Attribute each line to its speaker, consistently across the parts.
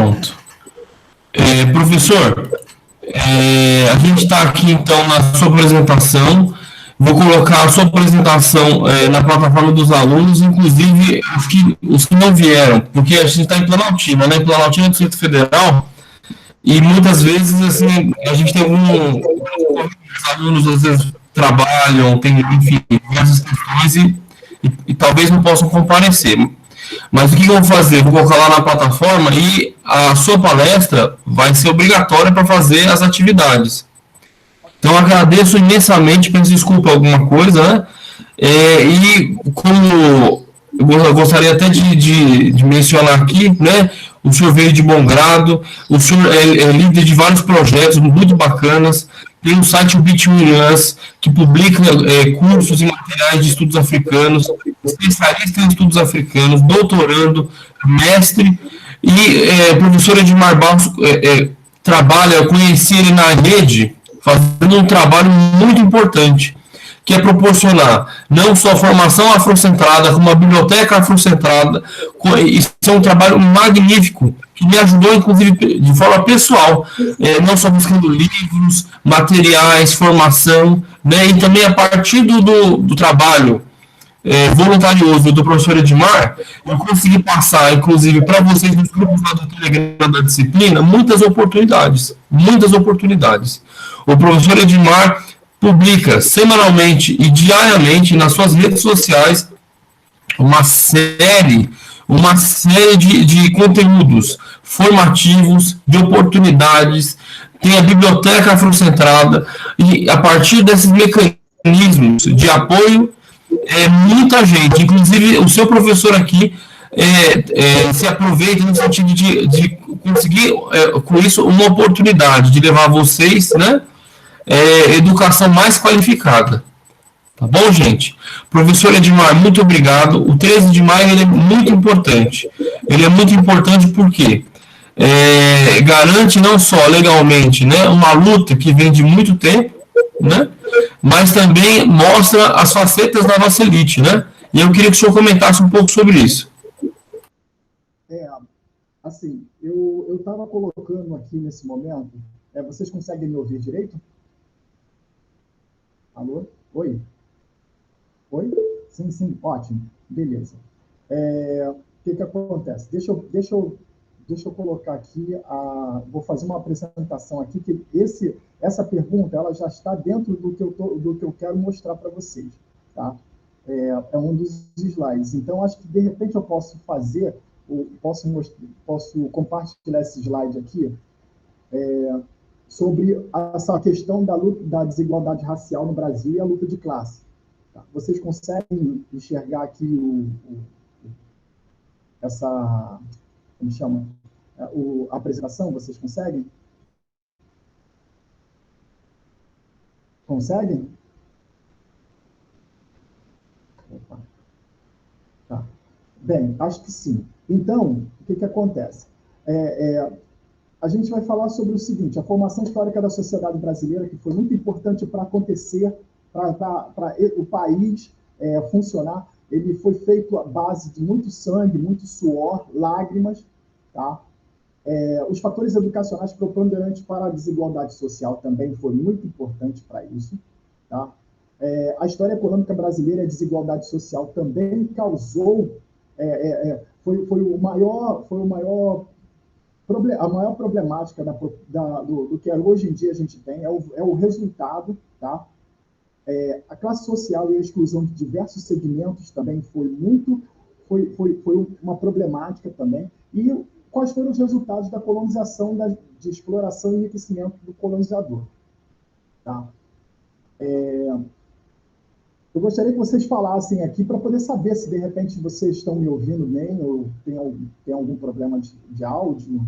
Speaker 1: Pronto. Professor, a gente está aqui então na sua apresentação. Vou colocar a sua apresentação na plataforma dos alunos, inclusive os que não vieram, porque a gente está em Planaltina, né? Planaltina do Distrito Federal, e muitas vezes assim, a gente tem os alunos às vezes trabalham, tem, enfim, diversas questões e talvez não possam comparecer. Mas o que eu vou fazer? Vou colocar lá na plataforma e a sua palestra vai ser obrigatória para fazer as atividades. Então, agradeço imensamente, peço desculpa alguma coisa, né? E como eu gostaria até de mencionar aqui, né? O senhor veio de bom grado, o senhor é líder de vários projetos muito bacanas, tem um site o Bitmilhãs, que publica cursos e materiais de estudos africanos, especialista em estudos africanos, doutorando, mestre, e o professor Edmar Barros trabalha, eu conheci ele na rede, fazendo um trabalho muito importante, que é proporcionar não só a formação afrocentrada, como a biblioteca afrocentrada. Isso é um trabalho magnífico, que me ajudou, inclusive, de forma pessoal, não só buscando livros, materiais, formação, né, e também a partir do trabalho voluntarioso do professor Edmar, eu consegui passar, inclusive, para vocês nos grupos lá do Telegram da disciplina, muitas oportunidades, muitas oportunidades. O professor Edmar publica semanalmente e diariamente nas suas redes sociais uma série de conteúdos formativos, de oportunidades, tem a biblioteca afrocentrada, e a partir desses mecanismos de apoio, muita gente, inclusive o seu professor aqui, se aproveita no sentido de conseguir, com isso, uma oportunidade de levar vocês, né, educação mais qualificada. Tá bom, gente? Professor Edmar, muito obrigado. O 13 de maio ele é muito importante. Ele é muito importante porque garante não só legalmente, né, uma luta que vem de muito tempo, né, mas também mostra as facetas da nossa elite, né? E eu queria que o senhor comentasse um pouco sobre isso.
Speaker 2: Assim, eu estava colocando aqui nesse momento, vocês conseguem me ouvir direito? Alô? Oi? Oi? Sim, ótimo, beleza. O que acontece? Deixa eu colocar aqui, vou fazer uma apresentação aqui, que essa pergunta ela já está dentro do que eu quero mostrar para vocês. Tá? É um dos slides. Então, acho que, de repente, eu posso fazer, posso compartilhar esse slide aqui, sobre essa questão da desigualdade racial no Brasil e a luta de classe. Tá? Vocês conseguem enxergar aqui essa... Como chama? A apresentação? Vocês conseguem? Conseguem? Opa. Tá. Bem, acho que sim. Então, o que acontece? A gente vai falar sobre o seguinte, a formação histórica da sociedade brasileira, que foi muito importante para acontecer, para o país funcionar. Ele foi feito à base de muito sangue, muito suor, lágrimas, tá? Os fatores educacionais preponderantes para a desigualdade social também foi muito importante para isso, tá? A história econômica brasileira e a desigualdade social também causou, a maior problemática do que hoje em dia a gente tem é o resultado, tá? A classe social e a exclusão de diversos segmentos também foi uma problemática também. E quais foram os resultados da colonização, de exploração e enriquecimento do colonizador? Tá? Eu gostaria que vocês falassem aqui para poder saber se, de repente, vocês estão me ouvindo bem ou tem algum problema de áudio.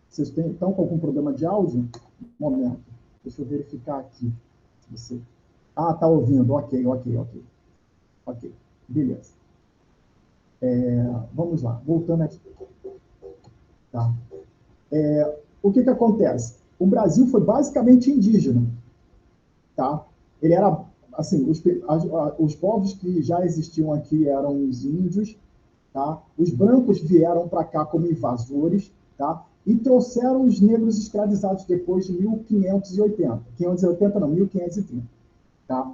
Speaker 2: Vocês estão com algum problema de áudio? Um momento. Deixa eu verificar aqui. Está ouvindo. Ok. Beleza. Vamos lá. Voltando aqui. Tá? O que acontece? O Brasil foi basicamente indígena. Tá? Ele era... Assim, os povos que já existiam aqui eram os índios, tá? Os brancos vieram para cá como invasores, tá? e trouxeram os negros escravizados depois de 1580. 580 não, 1530. Tá?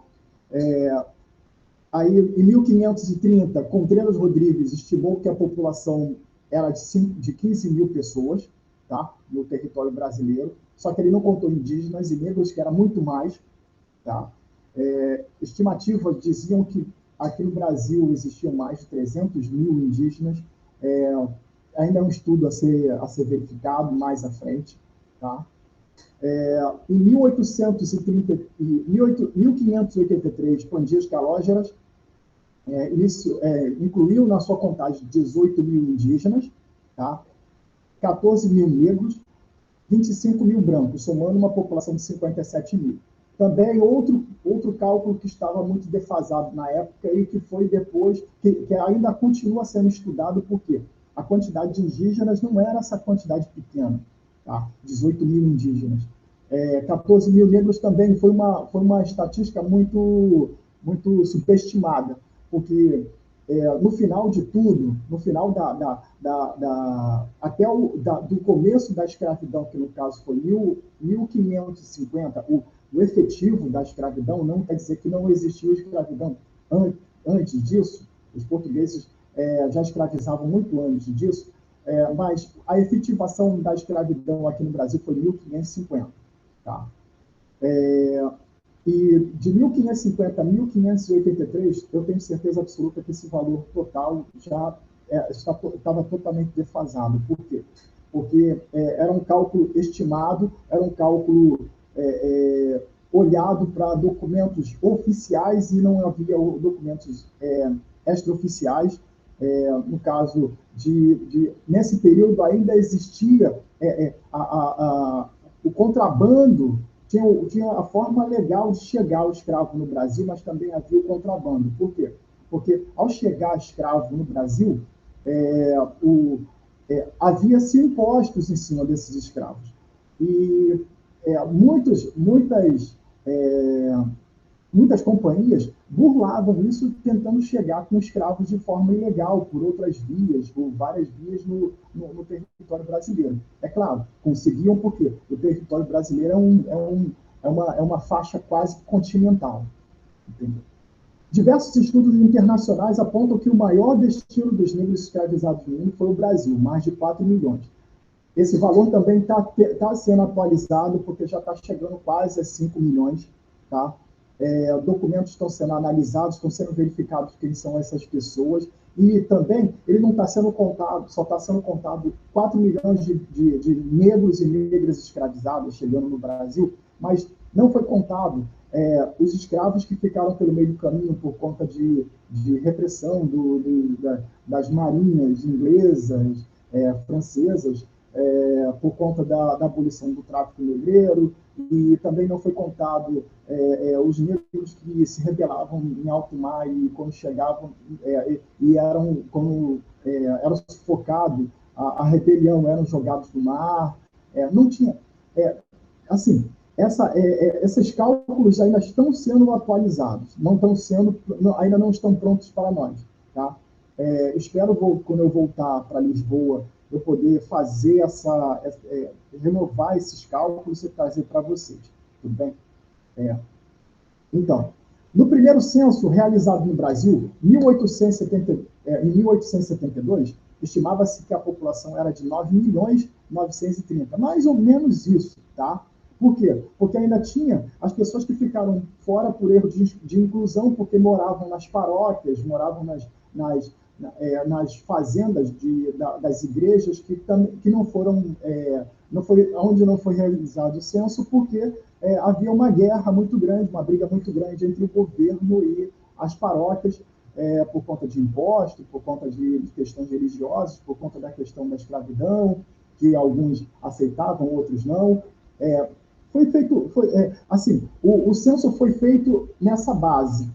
Speaker 2: Aí, em 1530, Contreras Rodrigues estimou que a população era de 15 mil pessoas, tá? No território brasileiro, só que ele não contou indígenas e negros, que era muito mais. Tá? Estimativas diziam que aqui no Brasil existiam mais de 300 mil indígenas. Ainda é um estudo a ser verificado mais à frente. Tá? Em 1583, Pandias Calógeras incluiu na sua contagem 18 mil indígenas, tá? 14 mil negros, 25 mil brancos, somando uma população de 57 mil. Também outro cálculo que estava muito defasado na época e que foi depois, que ainda continua sendo estudado, porque a quantidade de indígenas não era essa quantidade pequena, tá? 18 mil indígenas. 14 mil negros também foi uma estatística muito subestimada, porque no final de tudo, no final até do começo da escravidão, que no caso foi 1550, o efetivo da escravidão não quer dizer que não existiu escravidão antes disso. Os portugueses já escravizavam muito antes disso, mas a efetivação da escravidão aqui no Brasil foi 1550. Tá? E de 1550 a 1583, eu tenho certeza absoluta que esse valor total já estava totalmente defasado. Por quê? Porque era um cálculo estimado, era um cálculo olhado para documentos oficiais e não havia documentos extraoficiais. No caso nesse período ainda existia o contrabando. Tinha a forma legal de chegar o escravo no Brasil, mas também havia o contrabando. Por quê? Porque, ao chegar escravo no Brasil, havia-se impostos em cima desses escravos. E muitas companhias burlavam isso, tentando chegar com escravos de forma ilegal, por outras vias, ou várias vias no território brasileiro. É claro, conseguiam porque o território brasileiro é uma faixa quase continental. Entendeu? Diversos estudos internacionais apontam que o maior destino dos negros escravizados no mundo foi o Brasil, mais de 4 milhões. Esse valor também está sendo atualizado, porque já está chegando quase a 5 milhões, tá? Documentos estão sendo analisados, estão sendo verificados quem são essas pessoas, e também ele não está sendo contado, só está sendo contado 4 milhões de negros e negras escravizados chegando no Brasil, mas não foi contado os escravos que ficaram pelo meio do caminho por conta de repressão das marinhas inglesas, francesas, por conta da abolição do tráfico negreiro, e também não foi contado os negros que se rebelavam em alto mar e quando chegavam e eram sufocados, a rebelião, eram jogados no mar. Não tinha... assim, esses cálculos ainda estão sendo atualizados, ainda não estão prontos para nós. Tá? Espero, quando eu voltar para Lisboa, eu poder fazer renovar esses cálculos e trazer para vocês. Tudo bem? Então, no primeiro censo realizado no Brasil, em 1872, estimava-se que a população era de 9.930.000, mais ou menos isso, tá? Por quê? Porque ainda tinha as pessoas que ficaram fora por erro de inclusão, porque moravam nas paróquias, moravam nas fazendas das igrejas que não foram, onde não foi realizado o censo, porque havia uma guerra muito grande, uma briga muito grande entre o governo e as paróquias, por conta de impostos, por conta de questões religiosas, por conta da questão da escravidão, que alguns aceitavam, outros não. Assim, o censo foi feito nessa base,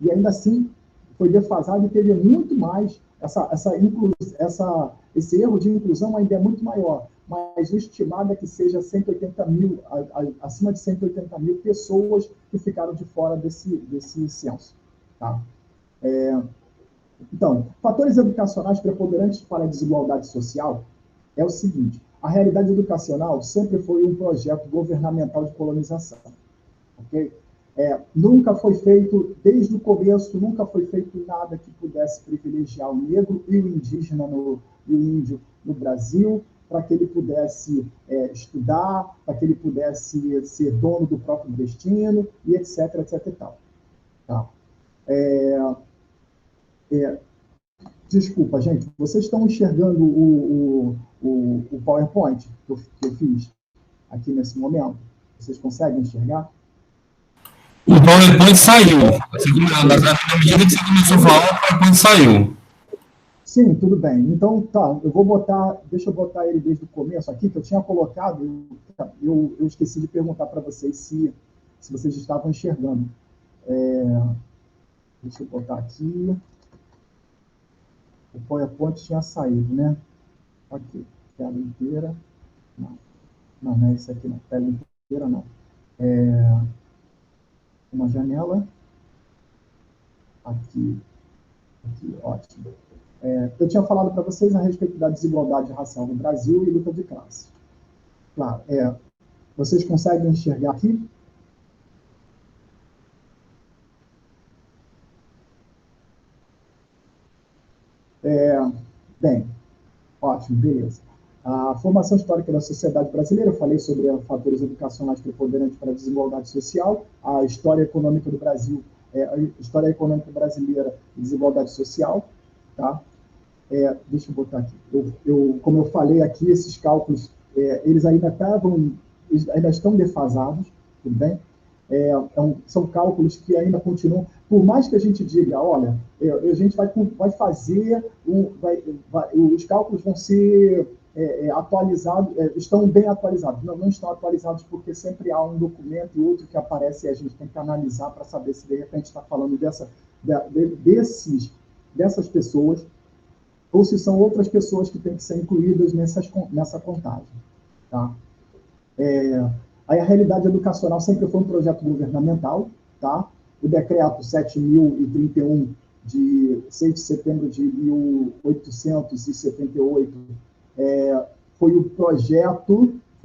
Speaker 2: e ainda assim foi defasado e teve muito mais, esse erro de inclusão ainda é muito maior, mas o estimado é que seja 180.000, acima de 180.000 pessoas que ficaram de fora desse censo. Tá? Então, fatores educacionais preponderantes para a desigualdade social. é o seguinte: a realidade educacional sempre foi um projeto governamental de colonização, ok? Nunca foi feito, desde o começo, nunca foi feito nada que pudesse privilegiar o negro e o indígena e o índio no Brasil, para que ele pudesse estudar, para que ele pudesse ser dono do próprio destino, e etc, etc e tal. Tá? Desculpa, gente, vocês estão enxergando o PowerPoint que eu fiz aqui nesse momento? Vocês conseguem enxergar?
Speaker 1: O PowerPoint saiu. Na medida que você começou a falar, o PowerPoint saiu.
Speaker 2: Sim, tudo bem. Então, tá, deixa eu botar ele desde o começo aqui, que eu tinha colocado, eu esqueci de perguntar para vocês se vocês estavam enxergando. Deixa eu botar aqui. O PowerPoint tinha saído, né? Ok, tela inteira. Não é isso aqui, não. Tela inteira, não. Uma janela. Aqui, ótimo. Eu tinha falado para vocês a respeito da desigualdade racial no Brasil e luta de classe. Claro, vocês conseguem enxergar aqui? Bem, ótimo, beleza. A formação histórica da sociedade brasileira, eu falei sobre fatores educacionais preponderantes para a desigualdade social, a história econômica do Brasil, a história econômica brasileira e desigualdade social, tá? Deixa eu botar aqui. Como eu falei aqui, esses cálculos, eles ainda estão defasados, tudo bem? São cálculos que ainda continuam, por mais que a gente diga, olha, a gente vai fazer, os cálculos vão ser atualizados, estão bem atualizados. Não estão atualizados porque sempre há um documento e outro que aparece e a gente tem que analisar para saber se de repente está falando dessas pessoas ou se são outras pessoas que têm que ser incluídas nessa contagem. Tá? Aí a realidade educacional sempre foi um projeto governamental. Tá? O decreto 7.031, de 6 de setembro de 1878, foi o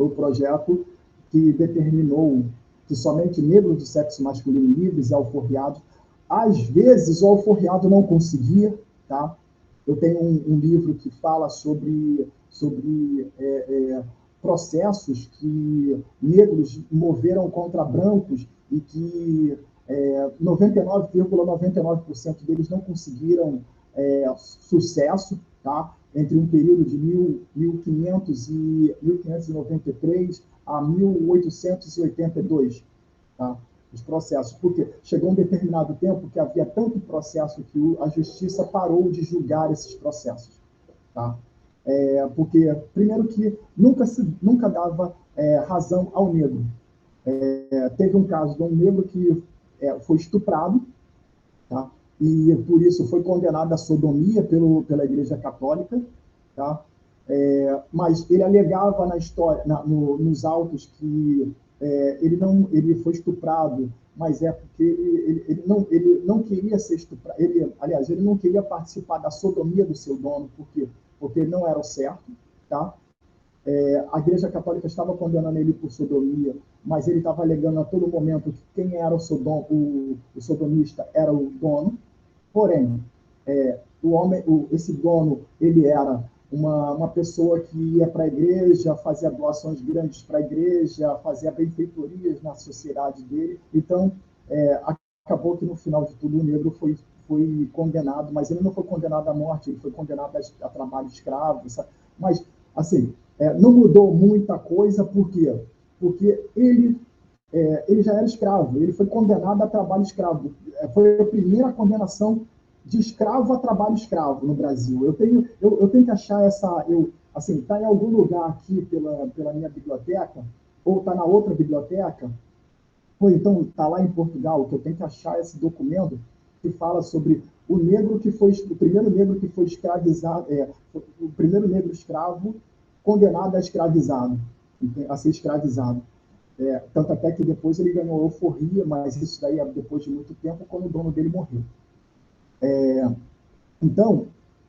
Speaker 2: projeto que determinou que somente negros do sexo masculino livres e alforriados, às vezes o alforriado não conseguia, tá? Eu tenho um livro que fala sobre processos que negros moveram contra brancos e que 99,99% deles não conseguiram sucesso, tá? Entre um período de 1593 a 1882, tá? Os processos, porque chegou um determinado tempo que havia tanto processo que a justiça parou de julgar esses processos, tá? Porque, primeiro que nunca dava razão ao negro. Teve um caso de um negro que foi estuprado, tá? E por isso foi condenado à sodomia pela Igreja Católica, tá? Mas ele alegava na história, nos autos, que ele foi estuprado, mas porque ele não queria ser estuprado. Aliás, ele não queria participar da sodomia do seu dono, porque ele não era o certo, tá? A Igreja Católica estava condenando ele por sodomia, mas ele estava alegando a todo momento que quem era o sodomista era o dono. Porém, esse dono, ele era uma pessoa que ia para a igreja, fazia doações grandes para a igreja, fazia benfeitorias na sociedade dele. Então, acabou que no final de tudo o negro foi condenado, mas ele não foi condenado à morte, ele foi condenado a trabalho escravo. Sabe? Mas, assim, não mudou muita coisa, por quê? Porque ele já era escravo, ele foi condenado a trabalho escravo. Foi a primeira condenação de escravo a trabalho escravo no Brasil. Eu tenho que achar assim, está em algum lugar aqui pela minha biblioteca, ou está na outra biblioteca, ou então está lá em Portugal, que eu tenho que achar esse documento que fala sobre o primeiro negro que foi escravizado, o primeiro negro escravo condenado a ser escravizado. Tanto até que depois ele ganhou euforia, mas isso daí é depois de muito tempo, quando o dono dele morreu. Então,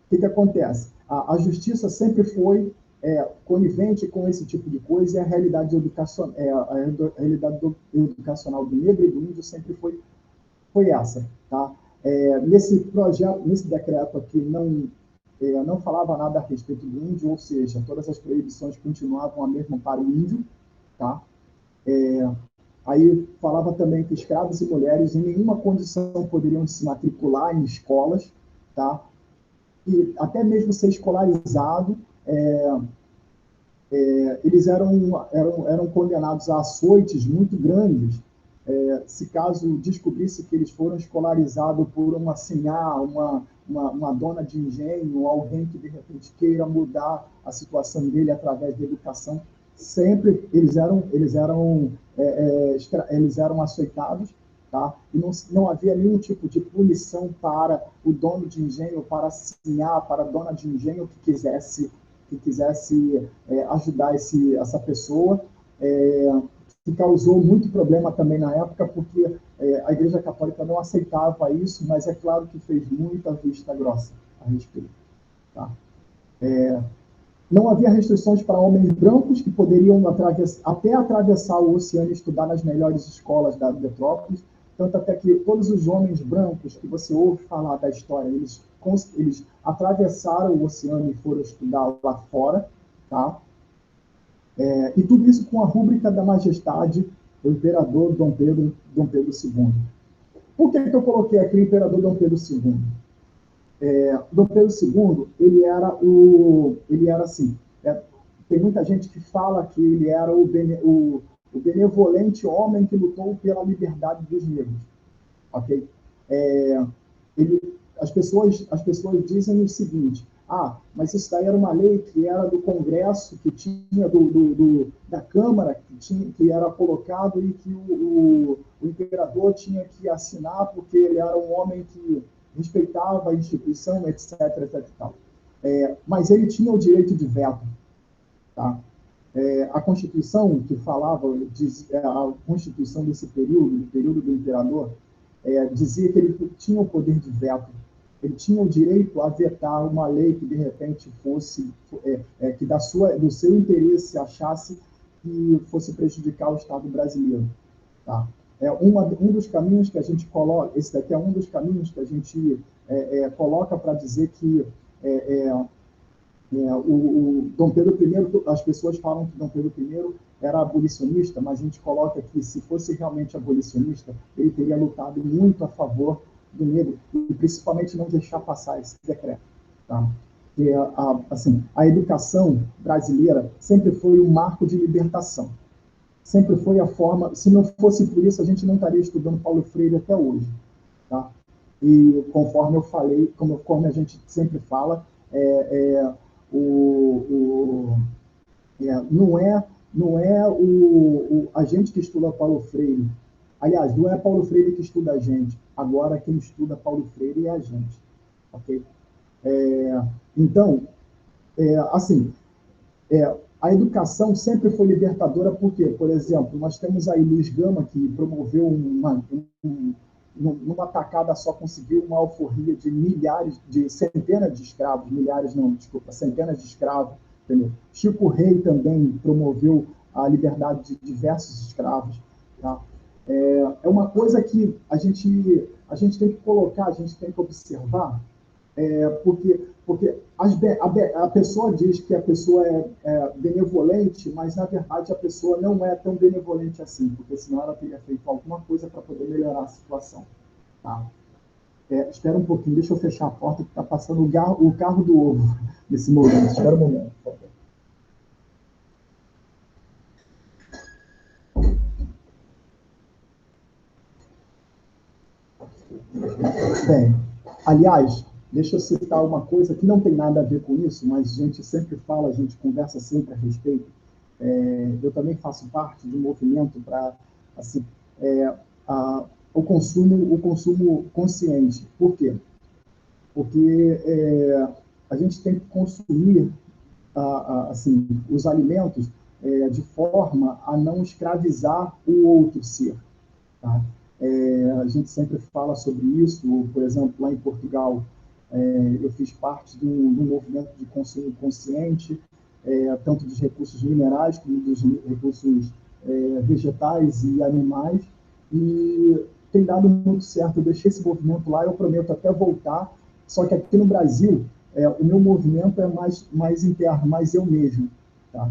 Speaker 2: o que acontece? A justiça sempre foi conivente com esse tipo de coisa, e a realidade educacional, educacional do negro e do índio sempre foi essa, tá? Nesse projeto, nesse decreto aqui, não falava nada a respeito do índio, ou seja, todas as proibições continuavam a mesma para o índio, tá? Aí falava também que escravos e mulheres em nenhuma condição poderiam se matricular em escolas, tá? E até mesmo ser escolarizado, eles eram condenados a açoites muito grandes, se caso descobrisse que eles foram escolarizados por uma sinhá, uma dona de engenho, alguém que de repente queira mudar a situação dele através da educação, sempre eles eram açoitados, tá? E não havia nenhum tipo de punição para o dono de engenho, para a sinhá, para a dona de engenho que quisesse ajudar essa pessoa, que causou muito problema também na época, porque a Igreja Católica não aceitava isso, mas é claro que fez muita vista grossa a respeito. Tá? Não havia restrições para homens brancos que poderiam até atravessar o oceano e estudar nas melhores escolas da metrópole, tanto até que todos os homens brancos que você ouve falar da história, eles atravessaram o oceano e foram estudar lá fora, tá? E tudo isso com a rúbrica da majestade do imperador Dom Pedro II. Por que eu coloquei aqui o imperador Dom Pedro II? Dom Pedro II, ele era assim, tem muita gente que fala que ele era o benevolente homem que lutou pela liberdade dos negros, ok? As pessoas dizem o seguinte: mas isso daí era uma lei que era do Congresso, que tinha da Câmara, que era colocado e que o imperador tinha que assinar porque ele era um homem que respeitava a instituição, etc, etc e tal. Mas ele tinha o direito de veto, tá? A Constituição que falava, a Constituição desse período, do período do imperador, dizia que ele tinha o poder de veto. Ele tinha o direito a vetar uma lei que, de repente, fosse, que do seu interesse achasse que fosse prejudicar o Estado brasileiro. Tá? Um dos caminhos que a gente coloca, esse daqui é um dos caminhos que a gente coloca para dizer que o Dom Pedro I, as pessoas falam que Dom Pedro I era abolicionista, mas a gente coloca que, se fosse realmente abolicionista, ele teria lutado muito a favor do negro, e principalmente não deixar passar esse decreto. Tá? Assim, a educação brasileira sempre foi um marco de libertação. Sempre foi a forma, se não fosse por isso, a gente não estaria estudando Paulo Freire até hoje. Tá? E conforme eu falei, conforme a gente sempre fala, não é a gente que estuda Paulo Freire. Aliás, não é Paulo Freire que estuda a gente. Agora, quem estuda Paulo Freire é a gente. Ok? Então, assim, a educação sempre foi libertadora, porque, por exemplo, nós temos aí Luiz Gama, que promoveu numa tacada só, conseguiu uma alforria de centenas de escravos, centenas de escravos. Entendeu? Chico Rei também promoveu a liberdade de diversos escravos. Tá? É uma coisa que a gente tem que colocar, a gente tem que observar, porque a pessoa diz que a pessoa é benevolente, mas, na verdade, a pessoa não é tão benevolente assim, porque senão ela teria feito alguma coisa para poder melhorar a situação. Tá? Espera um pouquinho, deixa eu fechar a porta, que está passando o carro do ovo nesse momento. Espera um momento, por favor. Bem, aliás, deixa eu citar uma coisa que não tem nada a ver com isso, mas a gente sempre fala, a gente conversa sempre a respeito. Eu também faço parte de um movimento para assim, o consumo consciente. Por quê? Porque a gente tem que consumir assim, os alimentos de forma a não escravizar o outro ser. Tá? A gente sempre fala sobre isso. Por exemplo, lá em Portugal, eu fiz parte de um movimento de consumo consciente, tanto dos recursos minerais como dos recursos vegetais e animais, e tem dado muito certo. Eu deixei esse movimento lá, eu prometo até voltar, só que aqui no Brasil, o meu movimento é mais interno, mais eu mesmo, tá?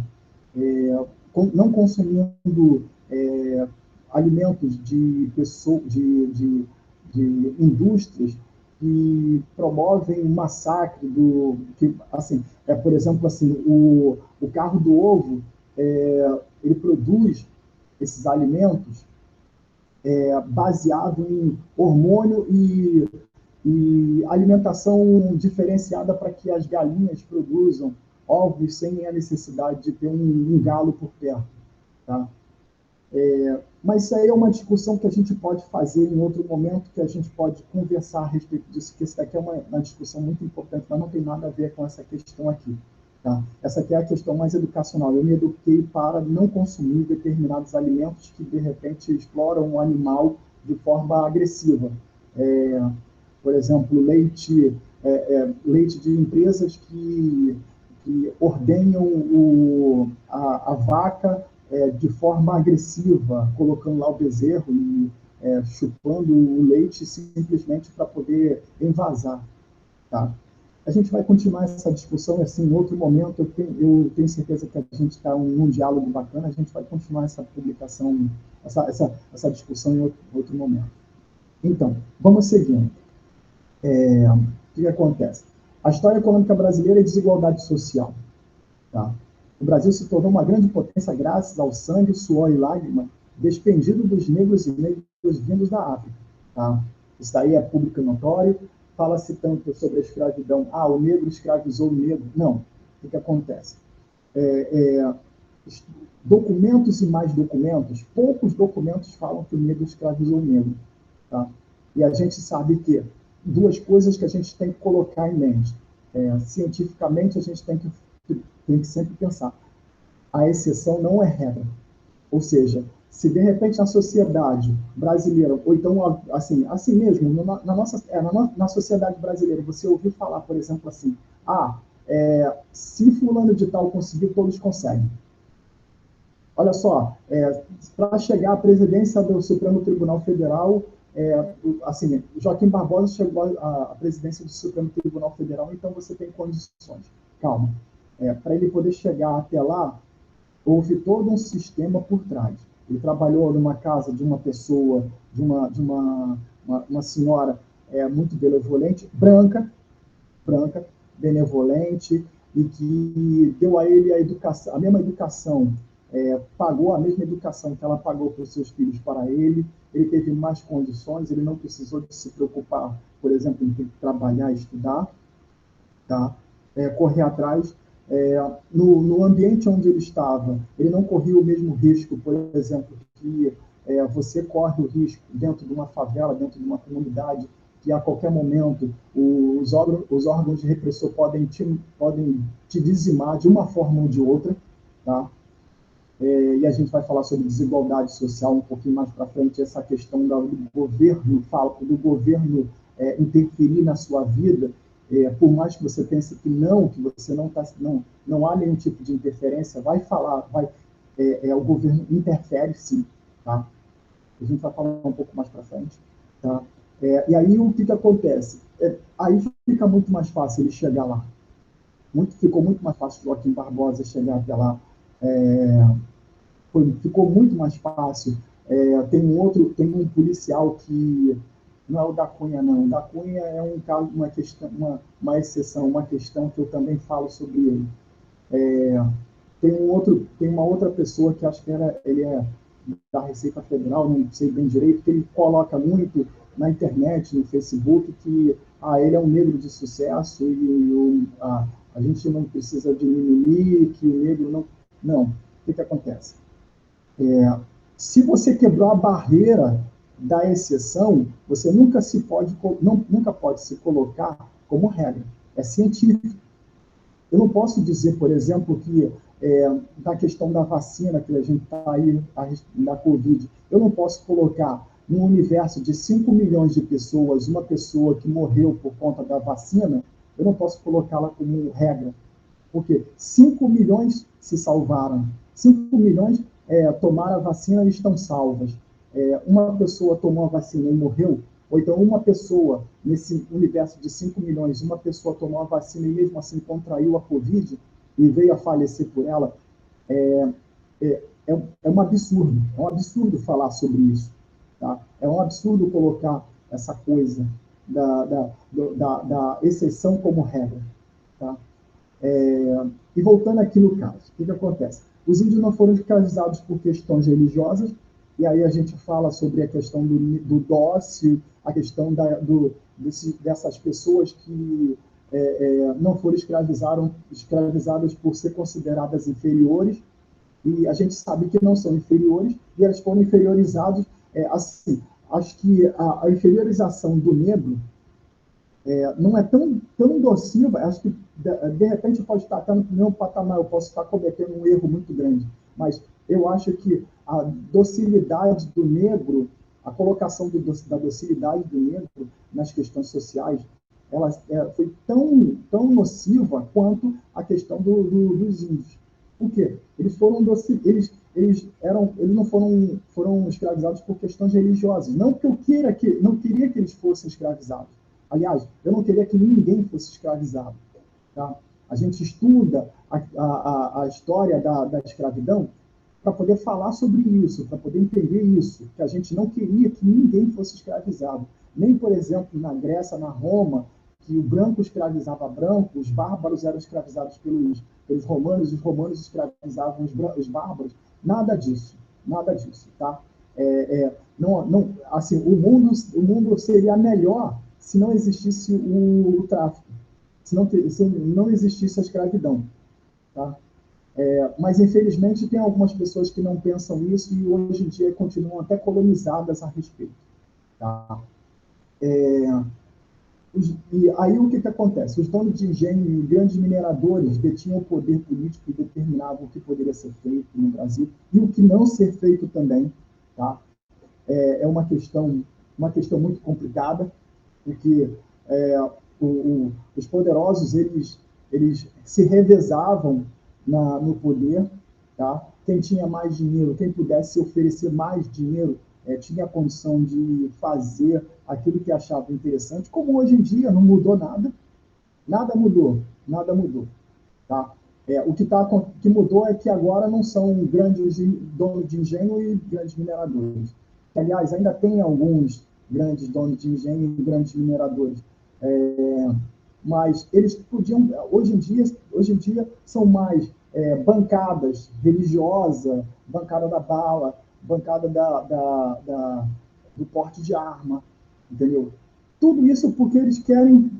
Speaker 2: Não consumindo alimentos de pessoas, de indústrias que promovem o massacre assim, por exemplo, assim, o carro do ovo, ele produz esses alimentos baseado em hormônio e alimentação diferenciada para que as galinhas produzam ovos sem a necessidade de ter um galo por perto, tá? Mas isso aí é uma discussão que a gente pode fazer em outro momento, que a gente pode conversar a respeito disso, que isso daqui é uma discussão muito importante, mas não tem nada a ver com essa questão aqui. Tá? Essa aqui é a questão mais educacional. Eu me eduquei para não consumir determinados alimentos que, de repente, exploram o animal de forma agressiva. Por exemplo, leite de empresas que ordenham a vaca de forma agressiva, colocando lá o bezerro e chupando o leite simplesmente para poder envasar. Tá? A gente vai continuar essa discussão assim, em outro momento. Eu tenho certeza que a gente está num diálogo bacana. A gente vai continuar essa publicação, essa discussão em outro momento. Então, vamos seguindo. O que acontece? A história econômica brasileira é desigualdade social. Tá? O Brasil se tornou uma grande potência graças ao sangue, suor e lágrima despendido dos negros e negros vindos da África. Tá? Isso daí é público e notório. Fala-se tanto sobre a escravidão. O negro escravizou o negro. Não. O que acontece? Documentos e mais documentos, poucos documentos falam que o negro escravizou o negro. Tá? E a gente sabe que duas coisas que a gente tem que colocar em mente. Cientificamente, a gente tem que sempre pensar. A exceção não é regra. Ou seja, se de repente na sociedade brasileira, ou então assim mesmo, na sociedade brasileira, você ouviu falar, por exemplo, assim, se fulano de tal conseguiu, todos conseguem. Olha só, para chegar à presidência do Supremo Tribunal Federal, assim, Joaquim Barbosa chegou à presidência do Supremo Tribunal Federal, então você tem condições. Calma. Para ele poder chegar até lá, houve todo um sistema por trás. Ele trabalhou numa casa de uma pessoa, de uma senhora muito benevolente, branca, benevolente, e que deu a ele a mesma educação, pagou a mesma educação que ela pagou para os seus filhos para ele. Ele teve mais condições, ele não precisou de se preocupar, por exemplo, em ter que trabalhar, estudar, tá? Correr atrás. No ambiente onde ele estava, ele não corria o mesmo risco, por exemplo, que você corre o risco dentro de uma favela, dentro de uma comunidade, que a qualquer momento os órgãos de repressor podem te dizimar de uma forma ou de outra, tá? E a gente vai falar sobre desigualdade social um pouquinho mais para frente, essa questão do governo interferir na sua vida. Por mais que você pense que você não há nenhum tipo de interferência, o governo interfere sim, tá? A gente vai falar um pouco mais para frente, tá? E aí o que acontece? Aí fica muito mais fácil ele chegar lá. Ficou muito mais fácil o Joaquim Barbosa chegar até lá. Ficou muito mais fácil. Tem um policial que não é o da Cunha, não. O da Cunha é um caso, uma exceção, uma questão que eu também falo sobre ele. Tem uma outra pessoa que acho que ele é da Receita Federal, não sei bem direito, que ele coloca muito na internet, no Facebook, que ele é um negro de sucesso e a gente não precisa de mimimi, que o negro não... Não. O que acontece? Se você quebrou a barreira da exceção, você nunca pode se colocar como regra. É científico. Eu não posso dizer, por exemplo, que na questão da vacina que a gente está aí, da Covid, eu não posso colocar num universo de 5 milhões de pessoas, uma pessoa que morreu por conta da vacina, eu não posso colocá-la como regra. Porque 5 milhões se salvaram. 5 milhões tomaram a vacina e estão salvas. Uma pessoa tomou a vacina e morreu, ou então uma pessoa, nesse universo de 5 milhões, uma pessoa tomou a vacina e mesmo assim contraiu a Covid e veio a falecer por ela, é um absurdo falar sobre isso. Tá? É um absurdo colocar essa coisa da exceção como regra. Tá? E voltando aqui no caso, o que acontece? Os índios não foram escravizados por questões religiosas, e aí a gente fala sobre a questão do dócil, a questão dessas pessoas que não foram escravizadas por ser consideradas inferiores, e a gente sabe que não são inferiores, e elas foram inferiorizadas, assim, acho que a inferiorização do negro não é tão nociva, acho que de repente pode estar até no meu patamar, eu posso estar cometendo um erro muito grande, mas eu acho que a docilidade do negro, a colocação da docilidade do negro nas questões sociais, ela foi tão nociva quanto a questão dos índios. Por quê? Eles foram eles não foram escravizados por questões religiosas. Não que não queria que eles fossem escravizados. Aliás, eu não queria que ninguém fosse escravizado. Tá? A gente estuda a história da escravidão para poder falar sobre isso, para poder entender isso, que a gente não queria que ninguém fosse escravizado. Nem, por exemplo, na Grécia, na Roma, que o branco escravizava branco, os bárbaros eram escravizados pelos romanos, os romanos escravizavam os bárbaros. Nada disso, nada disso. Tá? Assim, o mundo seria melhor se não existisse o tráfico, se não existisse a escravidão. Tá? Mas, infelizmente, tem algumas pessoas que não pensam isso e hoje em dia continuam até colonizadas a respeito. Tá? E aí o que acontece? Os donos de engenho e grandes mineradores detinham o poder político e determinavam o que poderia ser feito no Brasil e o que não ser feito também. Tá? É uma questão muito complicada, porque os poderosos eles se revezavam no poder, tá? Quem tinha mais dinheiro, quem pudesse oferecer mais dinheiro, tinha a condição de fazer aquilo que achava interessante, como hoje em dia não mudou nada, nada mudou, tá? Que mudou é que agora não são grandes donos de engenho e grandes mineradores. Aliás, ainda tem alguns grandes donos de engenho e grandes mineradores. Mas eles podiam, hoje em dia são mais bancadas religiosas, bancada da bala, bancada do porte de arma, entendeu? Tudo isso porque eles querem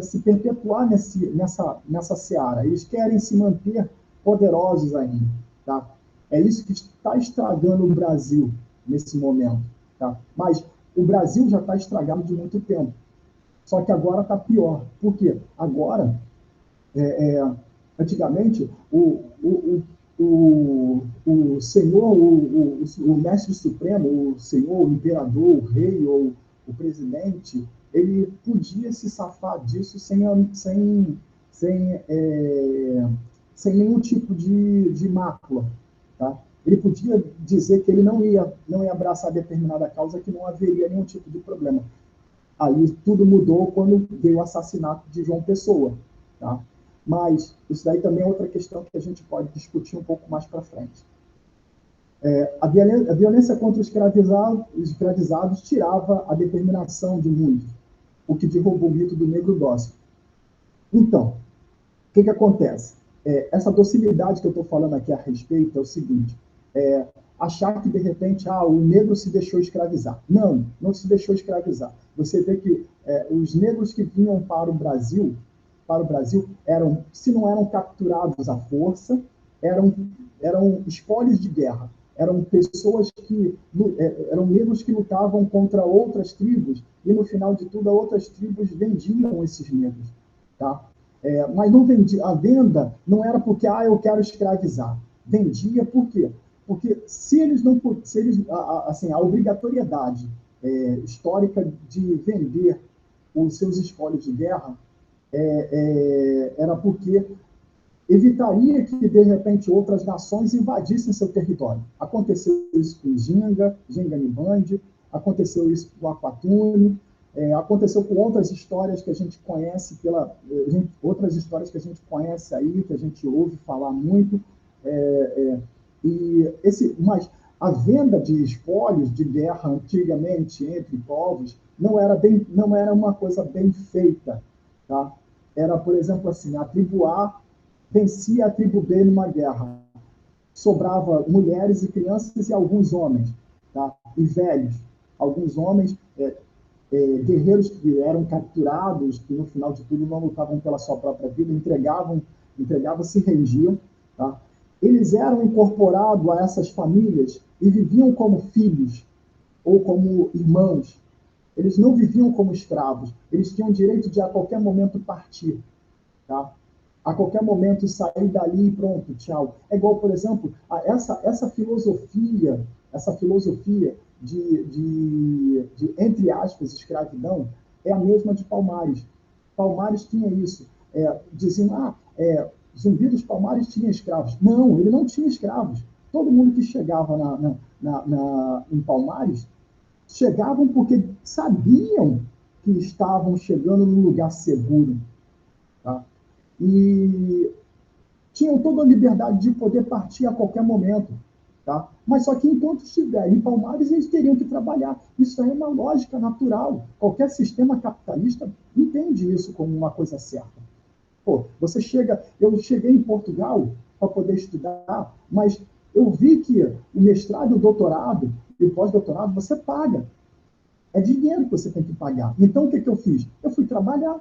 Speaker 2: se perpetuar nessa seara, eles querem se manter poderosos ainda, tá? É isso que está estragando o Brasil nesse momento, tá? Mas o Brasil já está estragado de muito tempo. Só que agora está pior. Por quê? Agora, antigamente, o senhor, o mestre supremo, o senhor, o imperador, o rei ou o presidente, ele podia se safar disso sem nenhum tipo de mácula. Tá? Ele podia dizer que ele não ia abraçar determinada causa, que não haveria nenhum tipo de problema. Aí tudo mudou quando veio o assassinato de João Pessoa. Tá? Mas isso daí também é outra questão que a gente pode discutir um pouco mais para frente. A violência contra os escravizados tirava a determinação de muitos, o que derrubou o mito do negro dócil. Então, o que acontece? Essa docilidade que eu estou falando aqui a respeito é o seguinte: achar que, de repente, o negro se deixou escravizar. Não se deixou escravizar. Você vê que os negros que vinham para o Brasil, se não eram capturados à força, eram espólios de guerra. Eram pessoas eram negros que lutavam contra outras tribos e, no final de tudo, outras tribos vendiam esses negros. Tá? Mas não vendia. A venda não era porque eu quero escravizar. Vendia por quê? Porque a obrigatoriedade histórica de vender os seus espólios de guerra era porque evitaria que, de repente, outras nações invadissem seu território. Aconteceu isso com Ginga, Nibande, aconteceu isso com Aquatune, aconteceu com outras histórias que a gente conhece, outras histórias que a gente conhece aí, que a gente ouve falar muito, mas a venda de espólios de guerra antigamente entre povos não era uma coisa bem feita, tá? Era, por exemplo, assim, a tribo A vencia a tribo B numa guerra. Sobrava mulheres e crianças e alguns homens, tá? E velhos. Alguns homens, guerreiros que eram capturados, que no final de tudo não lutavam pela sua própria vida, entregavam, se rendiam, tá? Eles eram incorporados a essas famílias e viviam como filhos ou como irmãos. Eles não viviam como escravos. Eles tinham o direito de a qualquer momento partir, tá? A qualquer momento sair dali e pronto, tchau. É igual, por exemplo, essa filosofia de, entre aspas, escravidão, é a mesma de Palmares. Palmares tinha isso. Diziam, Zumbi dos Palmares tinha escravos. Não, ele não tinha escravos. Todo mundo que chegava em Palmares, chegavam porque sabiam que estavam chegando num lugar seguro, tá? E tinham toda a liberdade de poder partir a qualquer momento, tá? Mas só que enquanto estiverem em Palmares, eles teriam que trabalhar. Isso é uma lógica natural. Qualquer sistema capitalista entende isso como uma coisa certa. Pô, eu cheguei em Portugal para poder estudar, mas eu vi que o mestrado, o doutorado e o pós-doutorado você paga. É dinheiro que você tem que pagar. Então, o que eu fiz? Eu fui trabalhar.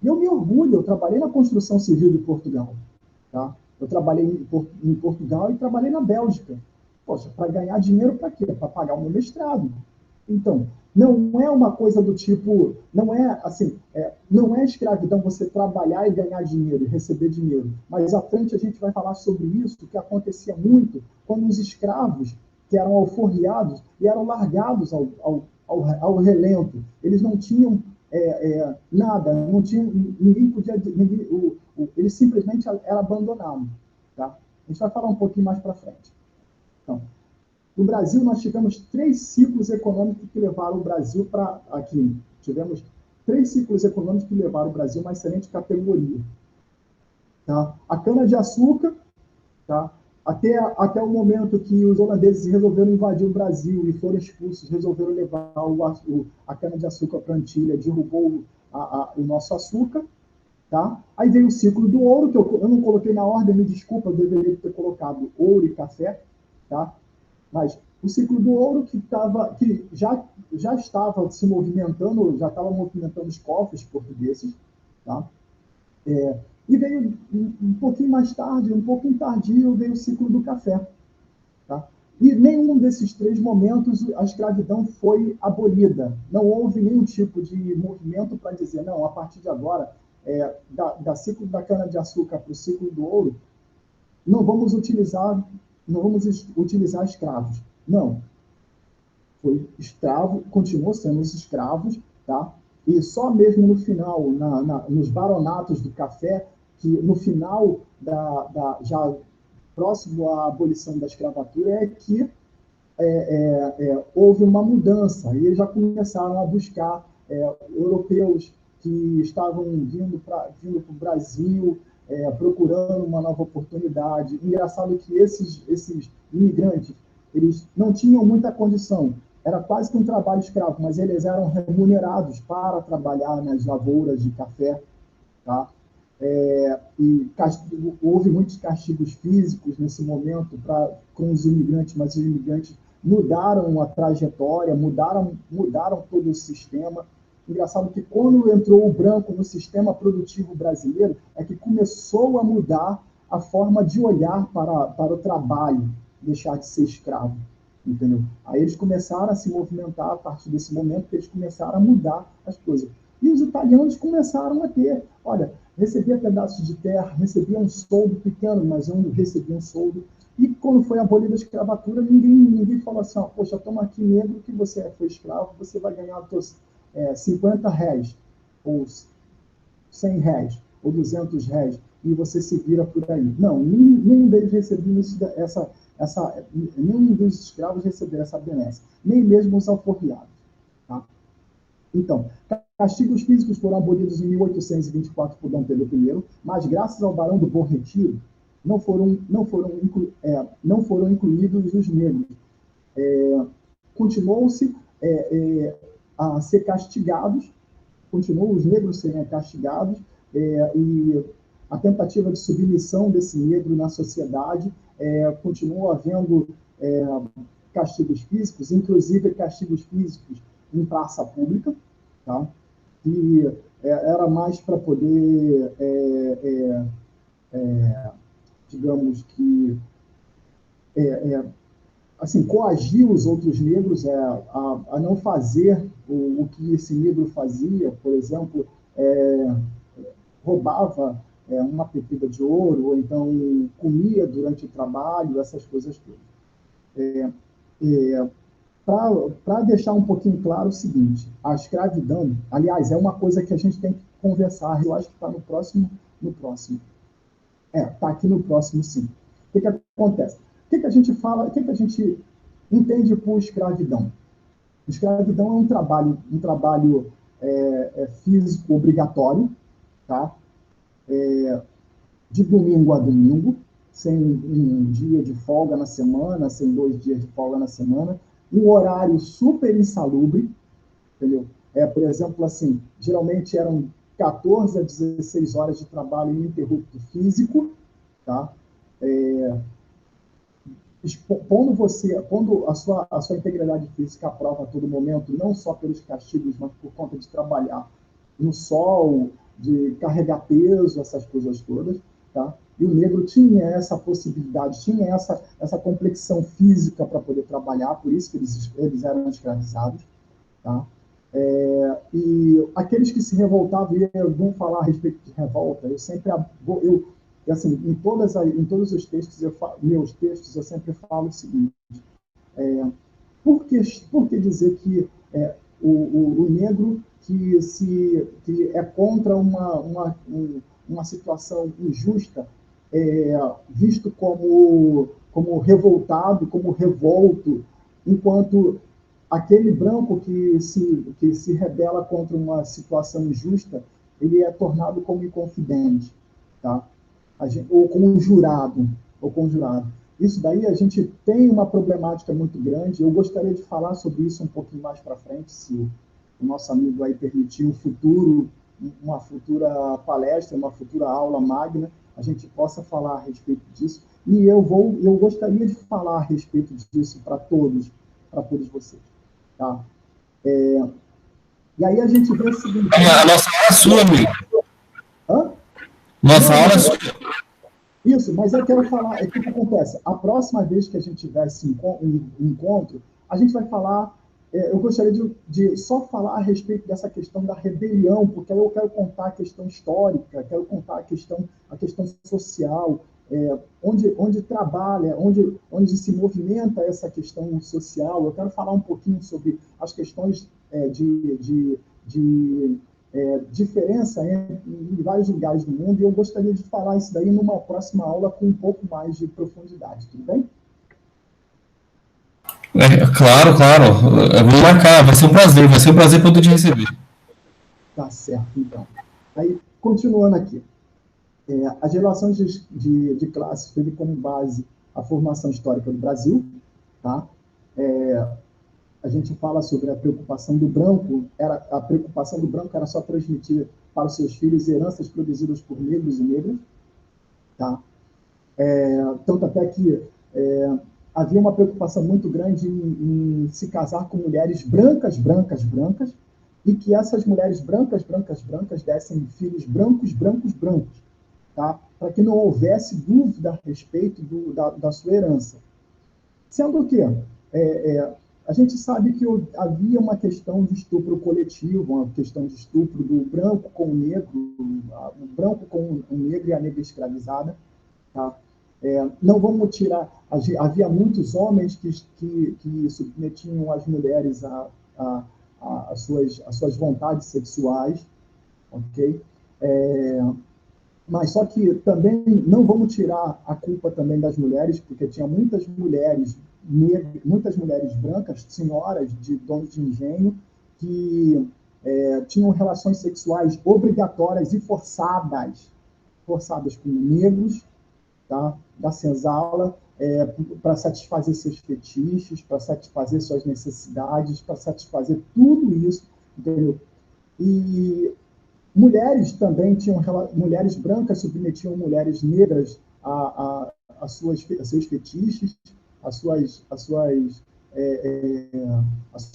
Speaker 2: E eu me orgulho, eu trabalhei na construção civil de Portugal. Tá? Eu trabalhei em Portugal e trabalhei na Bélgica. Poxa, para ganhar dinheiro para quê? Para pagar o meu mestrado. Então, não é uma coisa do tipo, não é escravidão você trabalhar e ganhar dinheiro, e receber dinheiro. Mas à frente a gente vai falar sobre isso, que acontecia muito quando os escravos, que eram alforriados, e eram largados ao relento. Eles não tinham nada, não tinham, ninguém podia, eles simplesmente eram abandonados. Tá? A gente vai falar um pouquinho mais para frente. Então, no Brasil, nós tivemos 3 ciclos econômicos que levaram o Brasil para aqui. Tivemos 3 ciclos econômicos que levaram o Brasil a uma excelente categoria. Tá? A cana-de-açúcar, tá? Até o momento que os holandeses resolveram invadir o Brasil e foram expulsos, resolveram levar a cana-de-açúcar para a Antilha, derrubou o nosso açúcar. Tá? Aí veio o ciclo do ouro, que eu não coloquei na ordem, me desculpa, eu deveria ter colocado ouro e café. Tá? Mas o ciclo do ouro que já estava se movimentando, já estava movimentando os cofres portugueses, tá? E veio um pouquinho mais tarde, um pouquinho tardio, veio o ciclo do café, tá? E nenhum desses 3 momentos a escravidão foi abolida. Não houve nenhum tipo de movimento para dizer, não, a partir de agora, da ciclo da cana-de-açúcar para o ciclo do ouro, não vamos utilizar escravos. Não. Foi escravo, continuou sendo os escravos, tá? E só mesmo no final, nos baronatos do café, que no final, já próximo à abolição da escravatura, é que houve uma mudança. E eles já começaram a buscar europeus que estavam vindo para o Brasil, procurando uma nova oportunidade. Engraçado que esses imigrantes, eles não tinham muita condição. Era quase que um trabalho escravo, mas eles eram remunerados para trabalhar nas lavouras de café. Tá? Houve muitos castigos físicos nesse momento com os imigrantes, mas os imigrantes mudaram a trajetória, mudaram todo o sistema. Engraçado que quando entrou o branco no sistema produtivo brasileiro, é que começou a mudar a forma de olhar para o trabalho, deixar de ser escravo, entendeu? Aí eles começaram a se movimentar a partir desse momento que eles começaram a mudar as coisas. E os italianos começaram a ter, olha, recebia pedaços de terra, recebia um soldo pequeno, mas eu recebia um soldo. E quando foi abolida a escravatura, ninguém falou assim, poxa, toma aqui negro que você foi escravo, você vai ganhar 50 réis, ou 100 réis, ou 200 réis. e você se vira por aí. Não, nenhum deles recebia nenhum dos escravos recebeu essa benesse, nem mesmo os alforriados. Tá? Então, castigos físicos foram abolidos em 1824 por Dom Pedro I, mas graças ao Barão do Bom Retiro, não foram incluídos os negros. Continuou-se a ser castigados, continuou os negros serem castigados, e a tentativa de submissão desse negro na sociedade, continuou havendo castigos físicos, inclusive castigos físicos em praça pública, tá? E era mais para poder, digamos que, assim, coagir os outros negros a não fazer o que esse negro fazia. Por exemplo, roubava uma pepita de ouro, ou então comia durante o trabalho, essas coisas todas. Para deixar um pouquinho claro o seguinte, a escravidão, aliás, é uma coisa que a gente tem que conversar, eu acho que está no próximo. Está aqui no próximo, sim. O que acontece? O que a gente fala, o que a gente entende por escravidão? Escravidão é um trabalho físico obrigatório, tá? De domingo a domingo, sem um dia de folga na semana, sem 2 dias de folga na semana, um horário super insalubre, entendeu? Por exemplo, assim, geralmente eram 14 a 16 horas de trabalho ininterrupto físico, tá? Pondo a sua integridade física à prova a todo momento, não só pelos castigos, mas por conta de trabalhar no sol, de carregar peso, essas coisas todas, tá? E o negro tinha essa possibilidade, tinha essa complexão física para poder trabalhar, por isso que eles eram escravizados, tá? E aqueles que se revoltavam, e vamos falar a respeito de revolta, eu sempre, assim, em todos os textos, meus textos, eu sempre falo o seguinte, por que dizer que o negro que é contra uma situação injusta visto como revoltado, como revolto, enquanto aquele branco que se rebela contra uma situação injusta, ele é tornado como inconfidente, tá? Ou conjurado. Isso daí a gente tem uma problemática muito grande. Eu gostaria de falar sobre isso um pouquinho mais para frente, se o nosso amigo aí permitir uma futura palestra, uma futura aula magna, a gente possa falar a respeito disso. E eu gostaria de falar a respeito disso para todos vocês. Tá? E aí a gente vê o seguinte...
Speaker 1: A nossa aula é sua, amigo.
Speaker 2: Hã?
Speaker 1: Nossa aula é sua.
Speaker 2: Isso, mas eu quero falar, o que acontece? A próxima vez que a gente tiver esse encontro, a gente vai falar, eu gostaria de só falar a respeito dessa questão da rebelião, porque eu quero contar a questão histórica, quero contar a questão social, onde trabalha, onde se movimenta essa questão social. Eu quero falar um pouquinho sobre as questões de diferença em vários lugares do mundo, e eu gostaria de falar isso daí numa próxima aula com um pouco mais de profundidade, tudo bem?
Speaker 1: Claro. Vamos marcar, vai ser um prazer poder te receber.
Speaker 2: Tá certo, então. Aí, continuando aqui. As relações de classes teve como base a formação histórica do Brasil, tá? A gente fala sobre a preocupação do branco, a preocupação do branco era só transmitir para os seus filhos heranças produzidas por negros e negras, tá? Tanto até que havia uma preocupação muito grande em se casar com mulheres brancas, e que essas mulheres brancas dessem filhos brancos, tá? Para que não houvesse dúvida a respeito da sua herança. Sendo que a gente sabe que havia uma questão de estupro coletivo, uma questão de estupro do branco com o negro, o branco com o negro e a negra escravizada. Tá? Não vamos tirar... Havia muitos homens que submetiam as mulheres às suas vontades sexuais, ok? Mas só que também não vamos tirar a culpa também das mulheres, porque tinha muitas mulheres negras, muitas mulheres brancas, senhoras de donos de engenho, que tinham relações sexuais obrigatórias e forçadas com negros, tá? Da senzala, para satisfazer seus fetiches, para satisfazer suas necessidades, para satisfazer tudo isso, entendeu? E mulheres também tinham, mulheres brancas submetiam mulheres negras a seus fetiches, as suas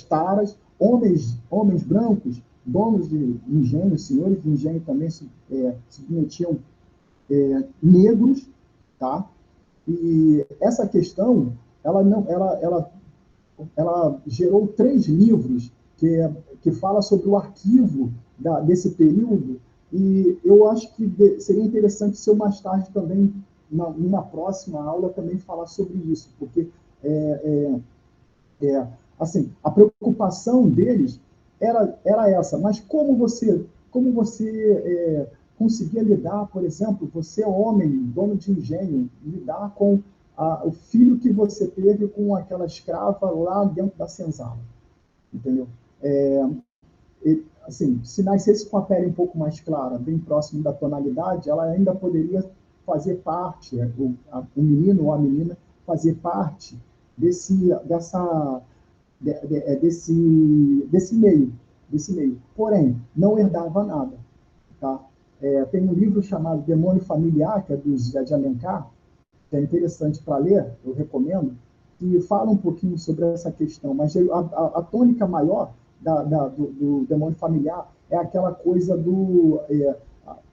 Speaker 2: taras. Homens brancos, donos de engenho, senhores de engenho também submetiam negros, tá? E essa questão, ela gerou 3 livros que fala sobre o arquivo desse período, e eu acho que seria interessante se eu mais tarde também, numa próxima aula, também falar sobre isso, porque assim, a preocupação deles era essa, mas como você conseguia lidar, por exemplo, você homem, dono de engenho, lidar com o filho que você teve com aquela escrava lá dentro da senzala, entendeu? Assim, se nascesse com a pele um pouco mais clara, bem próximo da tonalidade, ela ainda poderia fazer parte, o menino ou a menina, fazer parte desse meio. Porém, não herdava nada. Tá? Tem um livro chamado Demônio Familiar, que é do Zé de Alencar, que é interessante para ler, eu recomendo, que fala um pouquinho sobre essa questão, mas a tônica maior do demônio familiar é aquela coisa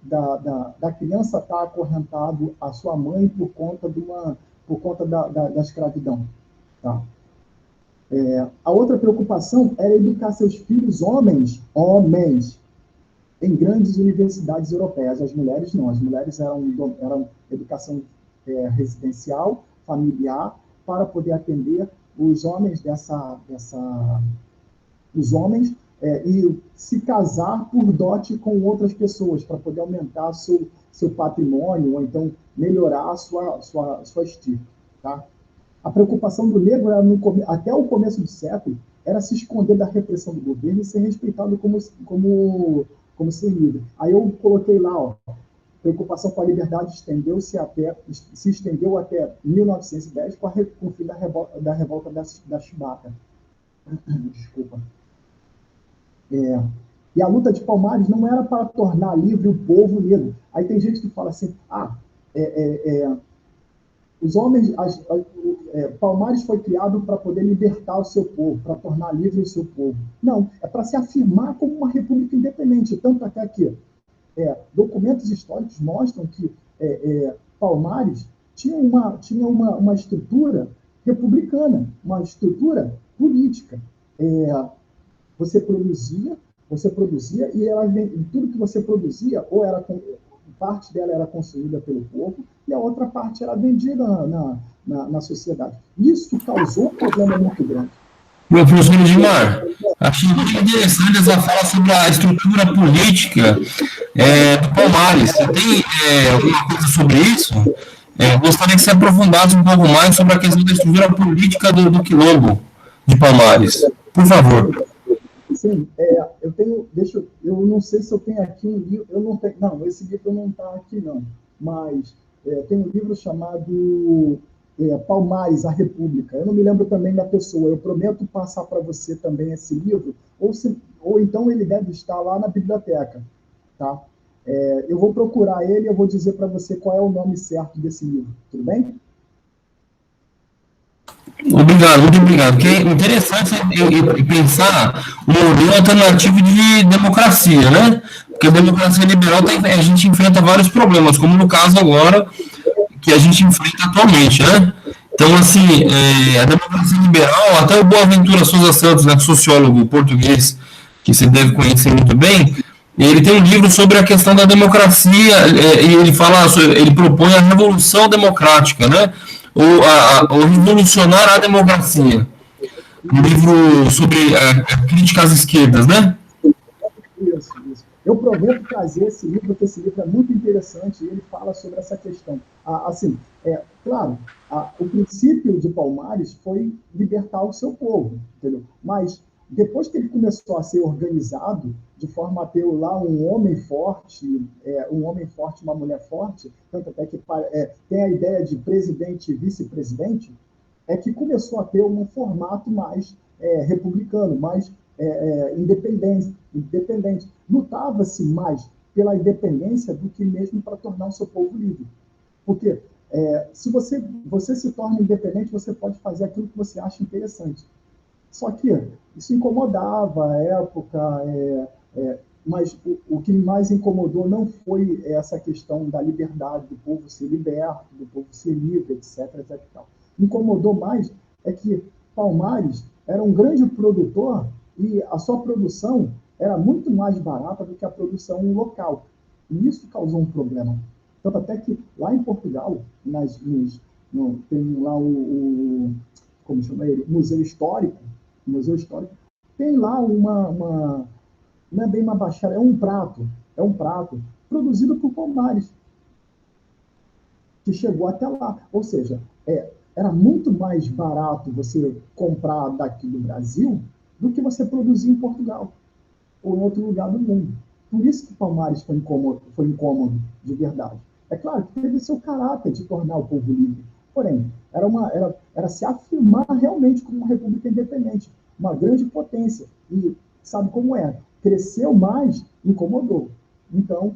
Speaker 2: da criança estar acorrentado à sua mãe por conta da escravidão. Tá? A outra preocupação era educar seus filhos homens, em grandes universidades europeias. As mulheres não, as mulheres eram educação residencial, familiar, para poder atender os homens e se casar por dote com outras pessoas, para poder aumentar seu patrimônio, ou então melhorar a sua estirpe. Tá? A preocupação do negro era até o começo do século era se esconder da repressão do governo e ser respeitado como ser livre. Aí eu coloquei lá, ó, preocupação com a liberdade se estendeu até 1910 com o fim da revolta da Chibata. Desculpa. E a luta de Palmares não era para tornar livre o povo negro. Aí tem gente que fala assim, os homens, Palmares foi criado para poder libertar o seu povo, para tornar livre o seu povo. Não, é para se afirmar como uma república independente. Tanto até que documentos históricos mostram que Palmares tinha uma estrutura republicana, uma estrutura política. Você produzia e tudo que você produzia, parte dela era consumida pelo povo e a outra parte era vendida na sociedade. Isso causou um problema muito grande.
Speaker 1: Meu professor Edmar, achei muito interessante essa fala sobre a estrutura política do Palmares. Você tem alguma coisa sobre isso? Gostaria que você aprofundasse um pouco mais sobre a questão da estrutura política do Quilombo de Palmares. Por favor.
Speaker 2: Sim, eu não sei se eu tenho aqui um livro, esse livro não está aqui não, mas tem um livro chamado Palmares, a República. Eu não me lembro também da pessoa, eu prometo passar para você também esse livro, ou então ele deve estar lá na biblioteca, tá? Eu vou procurar ele e eu vou dizer para você qual é o nome certo desse livro, tudo bem?
Speaker 1: Obrigado, muito obrigado. Porque é interessante pensar um modelo alternativo de democracia, né? Porque a democracia liberal a gente enfrenta vários problemas, como no caso agora que a gente enfrenta atualmente, né? Então, assim, a democracia liberal, até o Boaventura Souza Santos, né, sociólogo português, que você deve conhecer muito bem, ele tem um livro sobre a questão da democracia, e ele propõe a revolução democrática, né? Ou revolucionar a democracia. Um livro sobre crítica às esquerdas, né?
Speaker 2: Isso. Eu prometo trazer esse livro, porque esse livro é muito interessante e ele fala sobre essa questão. Assim, claro, o princípio de Palmares foi libertar o seu povo, entendeu? Mas depois que ele começou a ser organizado, de forma a ter lá um homem forte, e uma mulher forte, tanto até que tem a ideia de presidente e vice-presidente, é que começou a ter um formato mais republicano, mais independente. Lutava-se mais pela independência do que mesmo para tornar o seu povo livre. Porque se você se torna independente, você pode fazer aquilo que você acha interessante. Só que isso incomodava a época, mas o que mais incomodou não foi essa questão da liberdade, do povo ser liberto, do povo ser livre, etc. etc. Incomodou mais é que Palmares era um grande produtor e a sua produção era muito mais barata do que a produção local. E isso causou um problema. Tanto até que lá em Portugal, tem lá como chama ele? Museu Histórico, tem lá não é bem uma baixada, é um prato produzido por Palmares, que chegou até lá. Ou seja, era muito mais barato você comprar daqui do Brasil do que você produzir em Portugal ou em outro lugar do mundo. Por isso que Palmares foi incômodo de verdade. É claro que teve seu caráter de tornar o povo livre. Porém, era se afirmar realmente como uma república independente, uma grande potência. E sabe como é? Cresceu mais, incomodou. Então,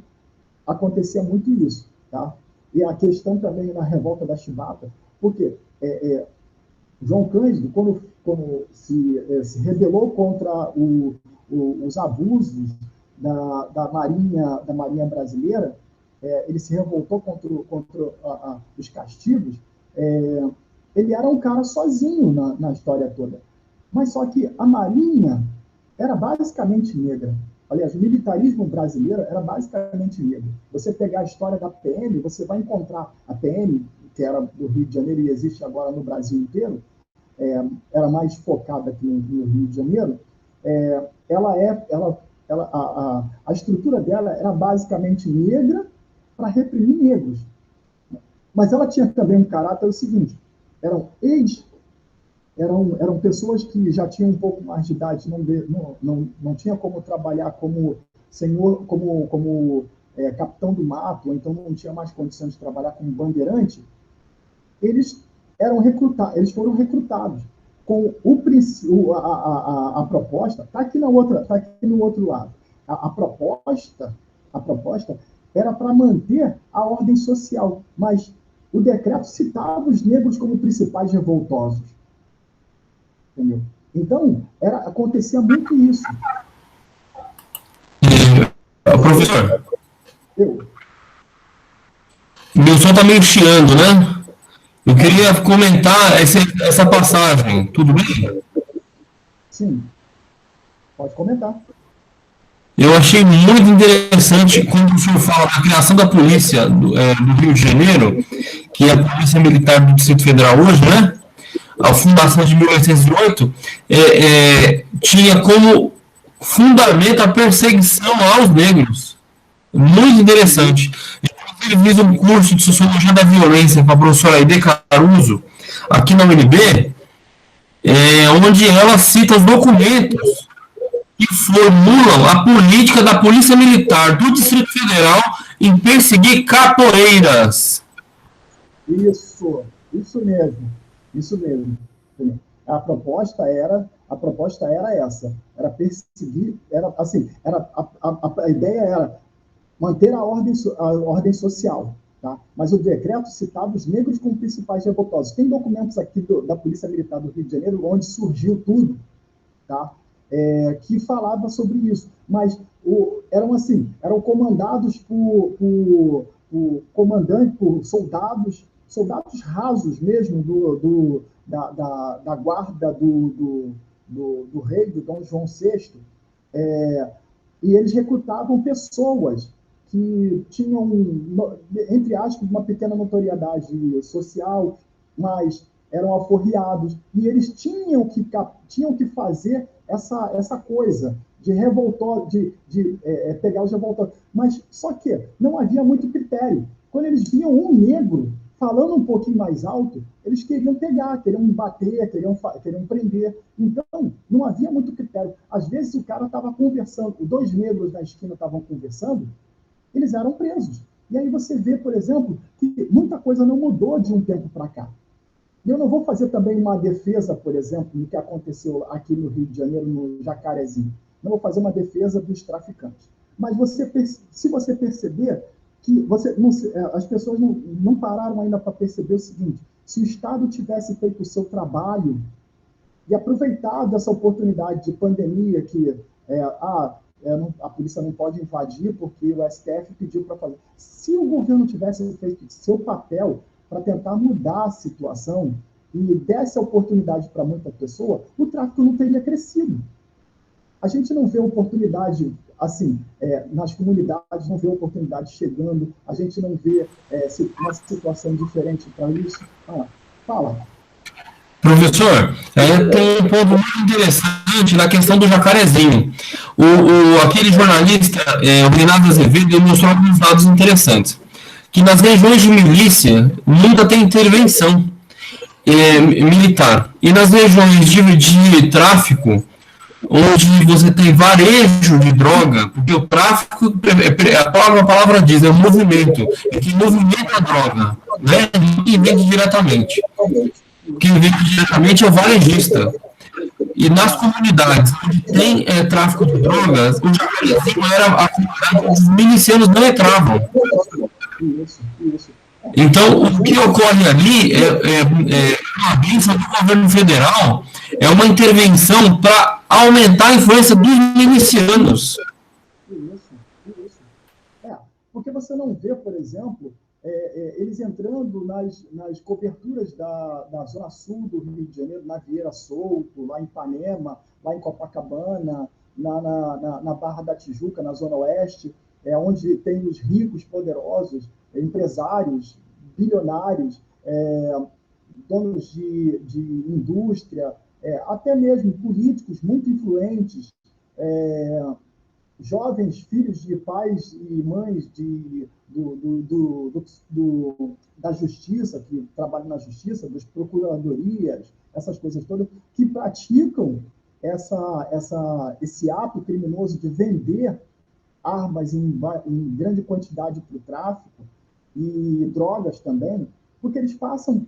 Speaker 2: acontecia muito isso. Tá? E a questão também na revolta da Chibata, porque João Cândido, quando se rebelou contra os abusos da Marinha brasileira, ele se revoltou contra os castigos, ele era um cara sozinho na história toda. Mas só que a Marinha era basicamente negra. Aliás, o militarismo brasileiro era basicamente negro. Você pegar a história da PM, você vai encontrar a PM, que era do Rio de Janeiro e existe agora no Brasil inteiro, era mais focada aqui no Rio de Janeiro, a estrutura dela era basicamente negra para reprimir negros. Mas ela tinha também um caráter o seguinte, eram pessoas que já tinham um pouco mais de idade, não tinha como trabalhar como senhor, como capitão do mato, ou então não tinha mais condições de trabalhar como bandeirante, eles foram recrutados com a proposta, está aqui no outro lado. A proposta era para manter a ordem social, mas o decreto citava os negros como principais revoltosos. Entendeu? Então, acontecia muito isso.
Speaker 1: Professor,
Speaker 2: Eu.
Speaker 1: meu som está meio chiando, né? Eu queria comentar essa passagem, tudo bem?
Speaker 2: Sim, pode comentar.
Speaker 1: Eu achei muito interessante quando o senhor fala da criação da polícia do Rio de Janeiro, que é a Polícia Militar do Distrito Federal hoje, né? A fundação de 1808, tinha como fundamento a perseguição aos negros. Muito interessante. Inclusive, fiz um curso de Sociologia da Violência com a professora Aide Caruso, aqui na UNB, onde ela cita os documentos que formulam a política da Polícia Militar do Distrito Federal em perseguir capoeiras.
Speaker 2: Isso mesmo. A proposta era essa, era perseguir, a ideia era manter a ordem social, tá? Mas o decreto citava os negros como principais revoltosos. Tem documentos aqui da Polícia Militar do Rio de Janeiro onde surgiu tudo, tá? Que falava sobre isso, mas eram comandados por soldados rasos mesmo da guarda do rei, do Dom João VI, e eles recrutavam pessoas que tinham, entre aspas, uma pequena notoriedade social, mas eram aforreados, e eles tinham que fazer essa coisa pegar os revoltosos. Mas só que não havia muito critério. Quando eles viam um negro falando um pouquinho mais alto, eles queriam pegar, queriam bater, queriam prender. Então, não havia muito critério. Às vezes o cara estava conversando, dois negros na esquina estavam conversando, eles eram presos. E aí você vê, por exemplo, que muita coisa não mudou de um tempo para cá. E eu não vou fazer também uma defesa, por exemplo, do que aconteceu aqui no Rio de Janeiro, no Jacarezinho. Não vou fazer uma defesa dos traficantes. Mas se você perceber que as pessoas não pararam ainda para perceber o seguinte: se o Estado tivesse feito o seu trabalho e aproveitado essa oportunidade de pandemia que a polícia não pode invadir porque o STF pediu para fazer. Se o governo tivesse feito seu papel para tentar mudar a situação e desse a oportunidade para muita pessoa, o tráfico não teria crescido. A gente não vê oportunidade assim, nas comunidades, não vê oportunidade chegando, a gente não vê uma situação diferente para isso. Fala.
Speaker 1: Professor, tem um ponto muito interessante na questão do Jacarezinho. Aquele jornalista, o Renato Azevedo, mostrou alguns dados interessantes. Que nas regiões de milícia nunca tem intervenção militar. E nas regiões de tráfico, onde você tem varejo de droga, porque o tráfico, a palavra diz, é um movimento, é que movimenta a droga, né? Ninguém vende diretamente. Quem vende diretamente é o varejista. E nas comunidades onde tem tráfico de drogas, o Jacarezinho era a comunidade onde os milicianos não entravam. Então, o que ocorre ali uma bênção do governo federal, é uma intervenção para aumentar a influência dos milicianos.
Speaker 2: Isso. Porque você não vê, por exemplo, eles entrando nas coberturas da Zona Sul do Rio de Janeiro, na Vieira Solto, lá em Ipanema, lá em Copacabana, na Barra da Tijuca, na Zona Oeste, onde tem os ricos, poderosos, empresários, bilionários, donos de indústria, até mesmo políticos muito influentes, jovens filhos de pais e mães da justiça, que trabalham na justiça, das procuradorias, essas coisas todas, que praticam esse ato criminoso de vender armas em grande quantidade para o tráfico e drogas também, porque eles passam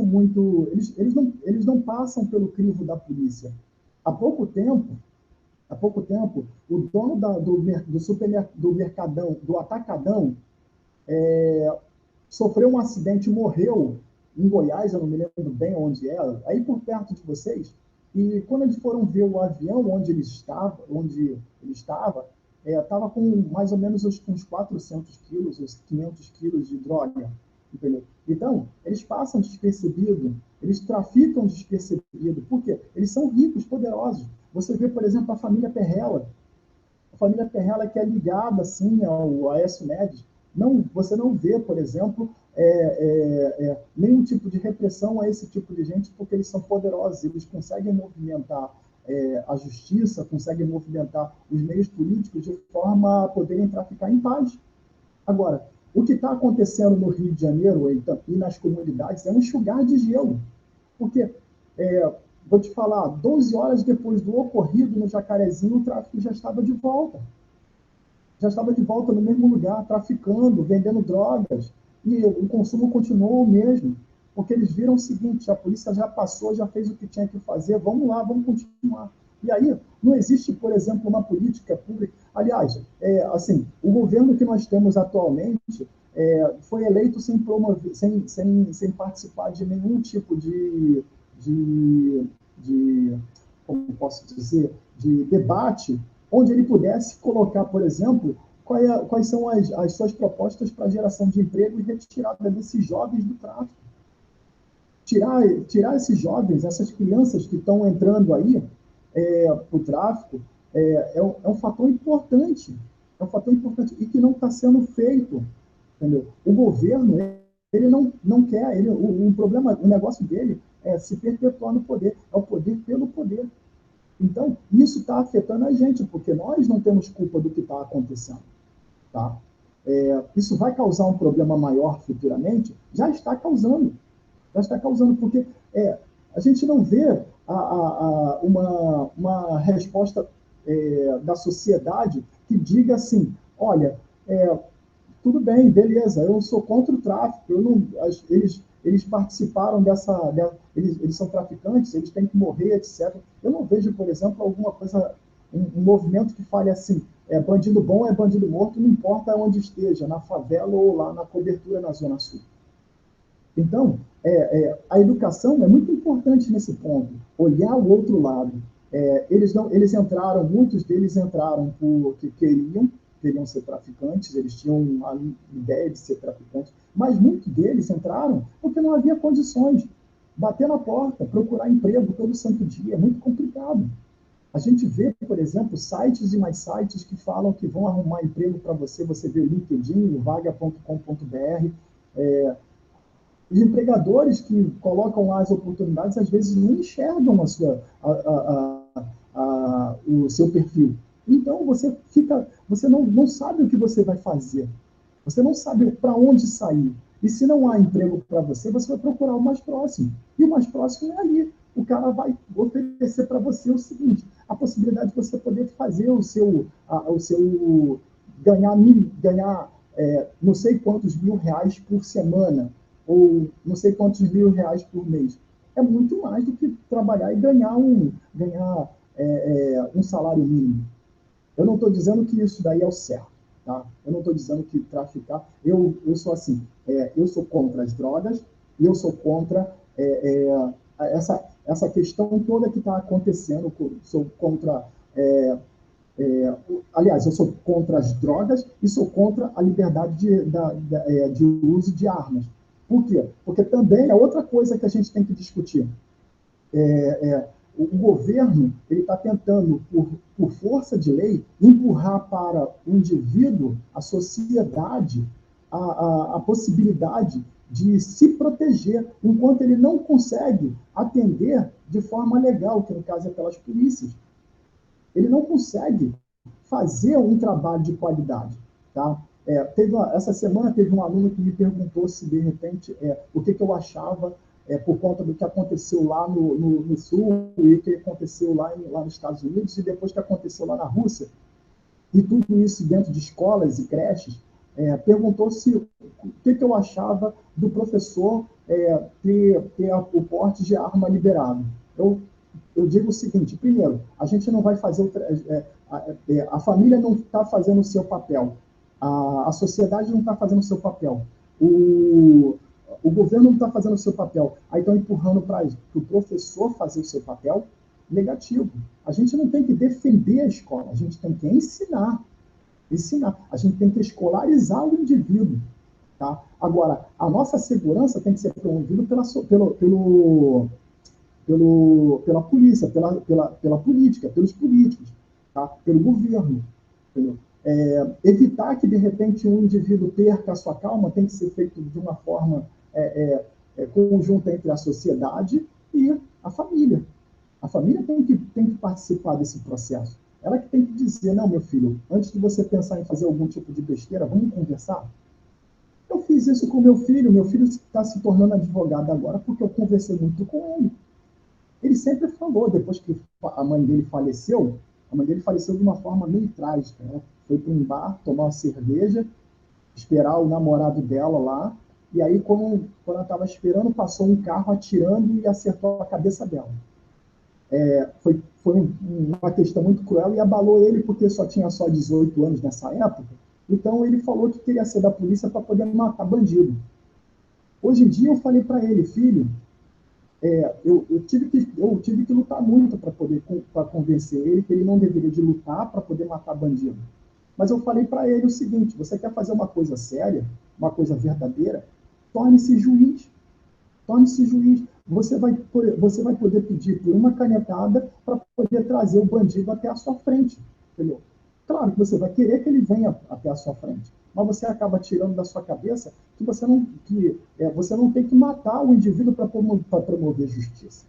Speaker 2: muito, eles não passam pelo crivo da polícia. Há pouco tempo, o dono do Mercadão, do Atacadão, sofreu um acidente, morreu em Goiás, eu não me lembro bem onde era, aí por perto de vocês, e quando eles foram ver o avião onde ele estava, estava com mais ou menos uns 400 quilos, uns 500 quilos de droga, entendeu? Então, eles passam despercebido, eles traficam despercebido, por quê? Eles são ricos, poderosos. Você vê, por exemplo, a família Perrella que é ligada, assim, ao Aécio Neves. Você não vê, por exemplo, nenhum tipo de repressão a esse tipo de gente, porque eles são poderosos, eles conseguem movimentar a justiça, conseguem movimentar os meios políticos de forma a poderem traficar em paz. Agora, o que está acontecendo no Rio de Janeiro e nas comunidades é um enxugar de gelo. Porque, vou te falar, 12 horas depois do ocorrido no Jacarezinho, o tráfico já estava de volta. Já estava de volta no mesmo lugar, traficando, vendendo drogas. E o consumo continuou o mesmo. Porque eles viram o seguinte: a polícia já passou, já fez o que tinha que fazer, vamos lá, vamos continuar. E aí, não existe, por exemplo, uma política pública. Aliás, assim, o governo que nós temos atualmente foi eleito sem promover, sem participar de nenhum tipo de como posso dizer, de debate, onde ele pudesse colocar, por exemplo, quais são as suas propostas para a geração de emprego e retirada desses jovens do tráfico. Tirar esses jovens, essas crianças que estão entrando aí para o tráfico, é um fator importante. É um fator importante e que não está sendo feito. Entendeu? O governo, ele não quer, o problema, o negócio dele é se perpetuar no poder, é o poder pelo poder. Então, isso está afetando a gente, porque nós não temos culpa do que está acontecendo. Tá? Isso vai causar um problema maior futuramente? Já está causando, porque a gente não vê uma resposta da sociedade que diga assim, olha, tudo bem, beleza, eu sou contra o tráfico, eu não, eles participaram eles são traficantes, eles têm que morrer, etc. Eu não vejo, por exemplo, alguma coisa, um movimento que fale assim, bandido bom é bandido morto, não importa onde esteja, na favela ou lá na cobertura na Zona Sul. Então, a educação é muito importante nesse ponto, olhar o outro lado. Eles entraram, muitos deles entraram porque queriam ser traficantes, eles tinham a ideia de ser traficantes, mas muitos deles entraram porque não havia condições. Bater na porta, procurar emprego todo santo dia, é muito complicado. A gente vê, por exemplo, sites e mais sites que falam que vão arrumar emprego para você, você vê o LinkedIn, o vaga.com.br, os empregadores que colocam lá as oportunidades, às vezes não enxergam o seu perfil. Então, você não sabe o que você vai fazer. Você não sabe para onde sair. E se não há emprego para você, você vai procurar o mais próximo. E o mais próximo é ali. O cara vai oferecer para você o seguinte, a possibilidade de você poder fazer o seu ganhar não sei quantos R$ 1.000 por semana, ou não sei quantos R$ 1.000 por mês. É muito mais do que trabalhar e ganhar um salário mínimo. Eu não estou dizendo que isso daí é o certo, tá? Eu não estou dizendo que traficar... Eu sou assim, eu sou contra as drogas e eu sou contra essa questão toda que está acontecendo. Sou contra... aliás, eu sou contra as drogas e sou contra a liberdade de uso de armas. Por quê? Porque também é outra coisa que a gente tem que discutir. O governo ele está tentando, por força de lei, empurrar para o indivíduo, a sociedade, a possibilidade de se proteger, enquanto ele não consegue atender de forma legal, que no caso é pelas polícias. Ele não consegue fazer um trabalho de qualidade. Tá? Essa semana teve um aluno que me perguntou se, de repente, o que eu achava por conta do que aconteceu lá no Sul e o que aconteceu lá nos Estados Unidos e depois que aconteceu lá na Rússia. E tudo isso dentro de escolas e creches. Perguntou o que eu achava do professor ter o porte de arma liberado. Eu digo o seguinte, primeiro, a gente não vai fazer... a família não está fazendo o seu papel. A sociedade não está fazendo o seu papel. O governo não está fazendo o seu papel. Aí estão empurrando para o professor fazer o seu papel. Negativo. A gente não tem que defender a escola, a gente tem que ensinar. A gente tem que escolarizar o indivíduo. Tá? Agora, a nossa segurança tem que ser promovida pela polícia, pela política, pelos políticos, tá? Pelo governo. Evitar que, de repente, um indivíduo perca a sua calma tem que ser feito de uma forma conjunta entre a sociedade e a família. A família tem que participar desse processo. Ela que tem que dizer, não, meu filho, antes de você pensar em fazer algum tipo de besteira, vamos conversar? Eu fiz isso com meu filho está se tornando advogado agora porque eu conversei muito com ele. Ele sempre falou, depois que a mãe dele faleceu de uma forma meio trágica. Ela foi para um bar tomar uma cerveja, esperar o namorado dela lá, e aí, quando ela estava esperando, passou um carro atirando e acertou a cabeça dela. Foi uma questão muito cruel e abalou ele, porque tinha só 18 anos nessa época. Então, ele falou que queria ser da polícia para poder matar bandido. Hoje em dia, eu falei para ele, filho, eu tive que lutar muito para convencer ele que ele não deveria de lutar para poder matar bandido. Mas eu falei para ele o seguinte, você quer fazer uma coisa séria, uma coisa verdadeira, torne-se juiz. Torne-se juiz. Você vai poder pedir por uma canetada para poder trazer o bandido até a sua frente. Entendeu? Claro que você vai querer que ele venha até a sua frente, mas você acaba tirando da sua cabeça que você não tem que matar o indivíduo para promover justiça.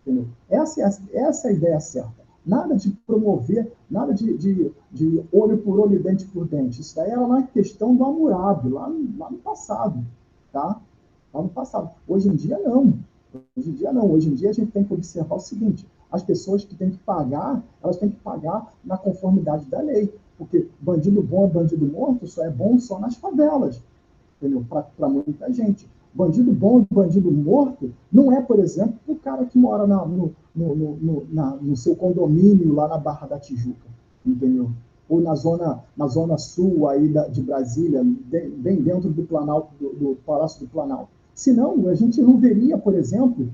Speaker 2: Entendeu? Essa é a ideia certa. Nada de promover, nada de olho por olho, dente por dente. Isso daí era uma questão do Hammurabi, lá no passado, tá? Lá no passado. Hoje em dia, não. Hoje em dia, não. Hoje em dia, a gente tem que observar o seguinte: as pessoas que têm que pagar, elas têm que pagar na conformidade da lei. Porque bandido bom é bandido morto, só é bom só nas favelas, entendeu? Para muita gente. Bandido bom e bandido morto não é, por exemplo, o cara que mora no seu condomínio lá na Barra da Tijuca, entendeu? Ou na zona sul aí de Brasília, bem dentro do Planalto, do Palácio do Planalto. Senão, a gente não veria, por exemplo,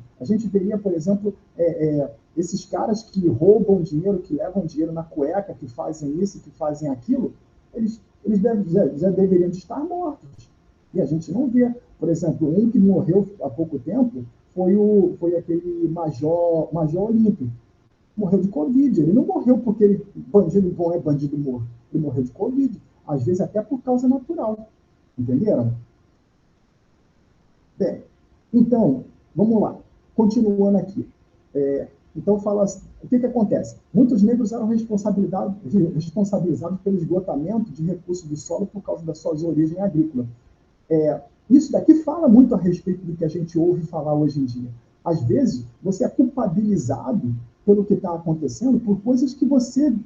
Speaker 2: esses caras que roubam dinheiro, que levam dinheiro na cueca, que fazem isso, que fazem aquilo, eles já deveriam estar mortos. E a gente não vê. Por exemplo, um que morreu há pouco tempo foi aquele Major Olímpio. Morreu de Covid. Ele não morreu porque bandido bom é bandido morto. Ele morreu de Covid. Às vezes até por causa natural. Entenderam? Bem, então, vamos lá. Continuando aqui. Então, fala assim, o que acontece? Muitos negros eram responsabilizados pelo esgotamento de recursos do solo por causa das suas origens agrícolas. Isso daqui fala muito a respeito do que a gente ouve falar hoje em dia. Às vezes, você é culpabilizado pelo que está acontecendo por coisas que você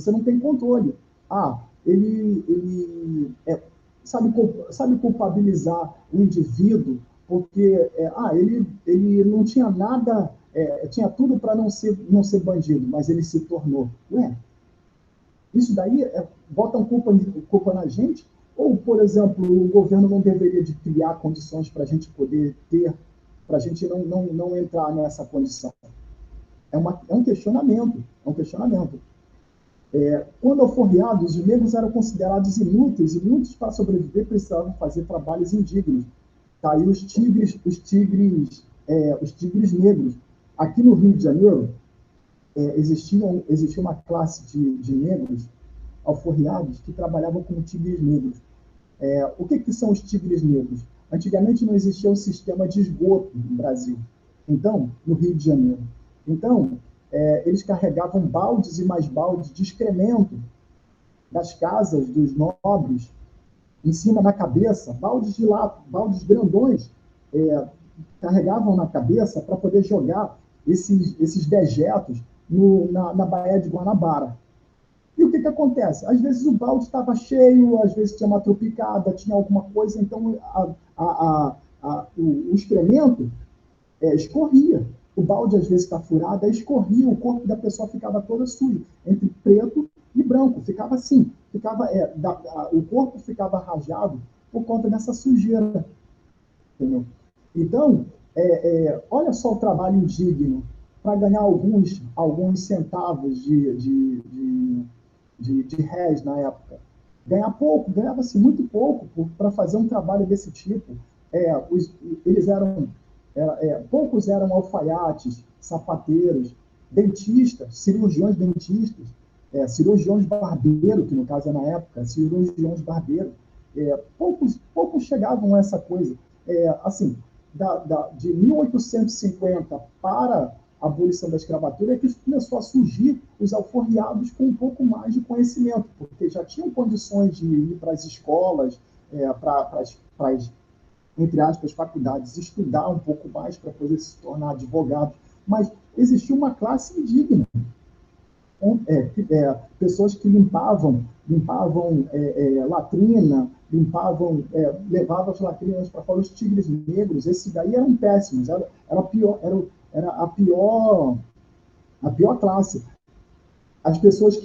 Speaker 2: não tem controle. Ah, sabe culpabilizar o indivíduo porque ele não tinha nada, tinha tudo para não ser bandido, mas ele se tornou. Ué, isso daí botam culpa na gente? Ou, por exemplo, o governo não deveria de criar condições para a gente poder ter, para a gente não entrar nessa condição? É um questionamento, é um questionamento. Quando alforriados, os negros eram considerados inúteis e muitos, para sobreviver, precisavam fazer trabalhos indignos. Tá aí os tigres negros. Aqui no Rio de Janeiro, existia uma classe de negros alforriados que trabalhavam como tigres negros. O que são os tigres negros? Antigamente não existia um sistema de esgoto no Brasil, então, no Rio de Janeiro. Então, eles carregavam baldes e mais baldes de excremento das casas dos nobres em cima na cabeça, baldes grandões, carregavam na cabeça para poder jogar esses dejetos na Baía de Guanabara. E o que acontece? Às vezes o balde estava cheio, às vezes tinha uma tropicada, tinha alguma coisa, então o excremento escorria. O balde às vezes está furado, aí escorria, o corpo da pessoa ficava todo sujo, entre preto e branco, ficava assim, o corpo ficava rajado por conta dessa sujeira. Entendeu? Então, olha só o trabalho indigno para ganhar alguns centavos de réis na época. Ganhar pouco, ganhava-se muito pouco para fazer um trabalho desse tipo. Eles poucos eram alfaiates, sapateiros, dentistas, cirurgiões barbeiros, que no caso é na época, cirurgiões barbeiros. Poucos chegavam a essa coisa. Assim, de 1850 para a abolição da escravatura é que começou a surgir os alforriados com um pouco mais de conhecimento, porque já tinham condições de ir para as escolas, para as, entre aspas, faculdades, estudar um pouco mais para poder se tornar advogado, mas existia uma classe indigna. Pessoas que limpavam latrina, levavam as latrinas para fora, os tigres negros, esses daí eram péssimos, era a pior classe. As pessoas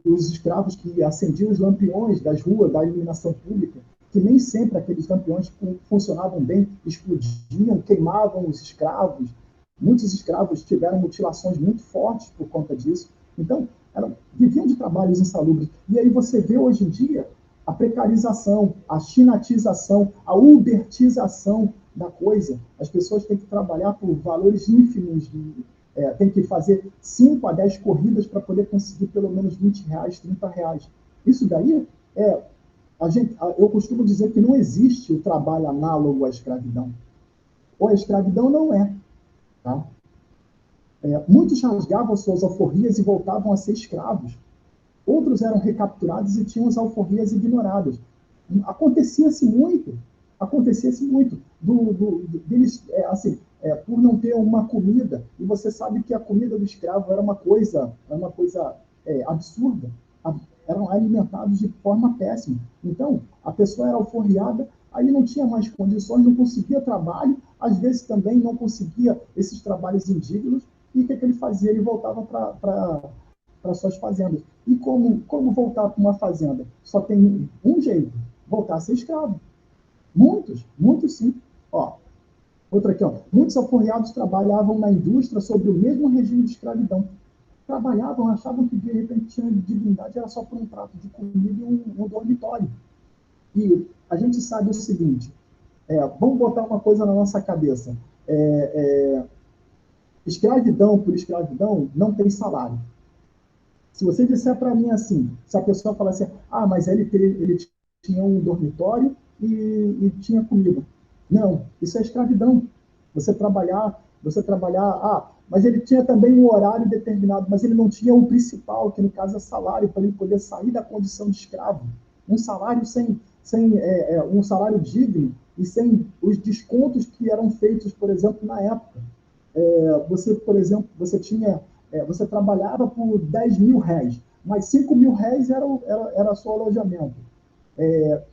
Speaker 2: os escravos que acendiam os lampiões das ruas, da iluminação pública, que nem sempre aqueles lampiões funcionavam bem, explodiam, queimavam os escravos. Muitos escravos tiveram mutilações muito fortes por conta disso. Então, viviam de trabalhos insalubres. E aí você vê hoje em dia a precarização, a chinatização, a ubertização da coisa. As pessoas têm que trabalhar por valores ínfimos, tem que fazer 5 a 10 corridas para poder conseguir pelo menos R$20, R$30. Isso daí eu costumo dizer que não existe o trabalho análogo à escravidão. Ou a escravidão não é. Tá? Muitos rasgavam suas alforrias e voltavam a ser escravos. Outros eram recapturados e tinham as alforrias ignoradas. Acontecia-se muito, acontecia-se muito deles, por não ter uma comida, e você sabe que a comida do escravo era uma coisa absurda, eram alimentados de forma péssima. Então, a pessoa era alforriada, aí não tinha mais condições, não conseguia trabalho, às vezes também não conseguia esses trabalhos indignos, e o que ele fazia? Ele voltava para suas fazendas. E como voltar para uma fazenda? Só tem um jeito, voltar a ser escravo. Muitos sim. Ó, outra aqui, ó. Muitos alforriados trabalhavam na indústria sob o mesmo regime de escravidão. Trabalhavam, achavam que de repente tinha dignidade, era só por um prato de comida e um dormitório. E a gente sabe o seguinte, vamos botar uma coisa na nossa cabeça. Escravidão por escravidão não tem salário. Se você disser para mim assim, se a pessoa falar assim, mas ele tinha um dormitório e tinha comida. Não, isso é escravidão. Você trabalhar, mas ele tinha também um horário determinado, mas ele não tinha o principal, que no caso é salário, para ele poder sair da condição de escravo. Um salário um salário digno e sem os descontos que eram feitos, por exemplo, na época. Você, por exemplo, você trabalhava por 10 mil réis, mas 5 mil réis era seu alojamento.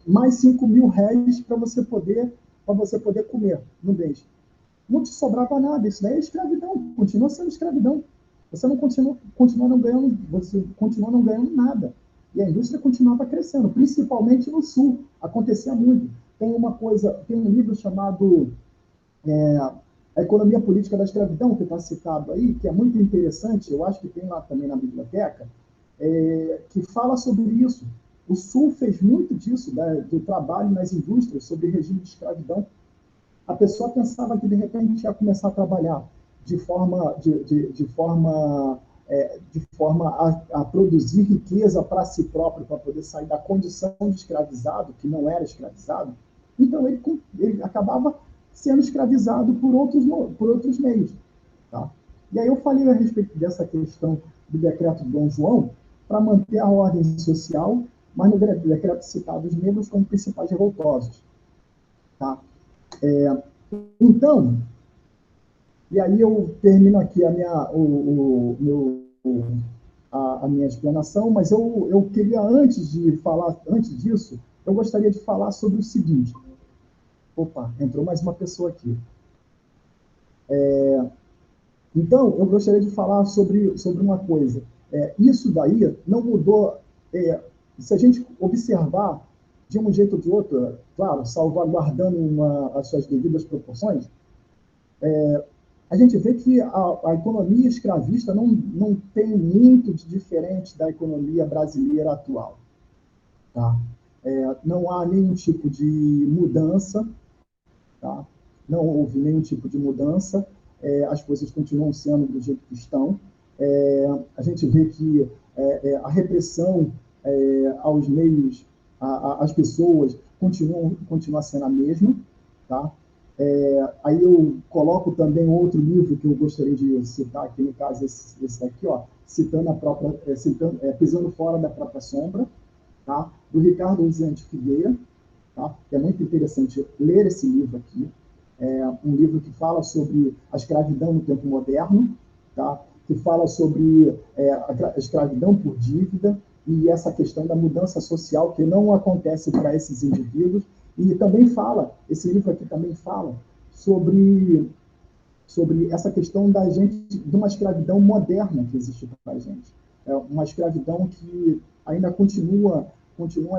Speaker 2: Mais 5 mil réis para você poder comer no mês. Não te sobrava nada, isso daí é escravidão, continua sendo escravidão. Você continua não ganhando nada. E a indústria continuava crescendo, principalmente no sul. Acontecia muito. Tem um livro chamado A Economia Política da Escravidão, que está citado aí, que é muito interessante, eu acho que tem lá também na biblioteca, que fala sobre isso. O Sul fez muito disso, do trabalho nas indústrias, sobre regime de escravidão. A pessoa pensava que, de repente, ia começar a trabalhar de forma a produzir riqueza para si próprio, para poder sair da condição de escravizado, que não era escravizado. Então, ele acabava sendo escravizado por outros meios. Tá? E aí eu falei a respeito dessa questão do decreto de Dom João para manter a ordem social, mas no decreto citado os negros como principais revoltosos. Tá? Então, e aí eu termino aqui a minha explanação, mas eu queria, antes disso, eu gostaria de falar sobre o seguinte. Opa, entrou mais uma pessoa aqui. Então, eu gostaria de falar sobre uma coisa. Isso daí não mudou. Se a gente observar de um jeito ou de outro, claro, salvaguardando as suas devidas proporções, a gente vê que a economia escravista não tem muito de diferente da economia brasileira atual. Tá? Não há nenhum tipo de mudança, tá? Não houve nenhum tipo de mudança, as coisas continuam sendo do jeito que estão. A gente vê que a repressão aos meios, às pessoas, continua sendo a mesma. Tá? Aí eu coloco também outro livro que eu gostaria de citar aqui, no caso esse daqui, ó, Pisando Fora da Própria Sombra, tá? Do Ricardo Uzziante Figueira, tá? É muito interessante ler esse livro aqui. É um livro que fala sobre a escravidão no tempo moderno, tá? Que fala sobre a escravidão por dívida e essa questão da mudança social que não acontece para esses indivíduos. E também esse livro aqui também fala sobre essa questão de uma escravidão moderna que existe para a gente. Uma escravidão que ainda continua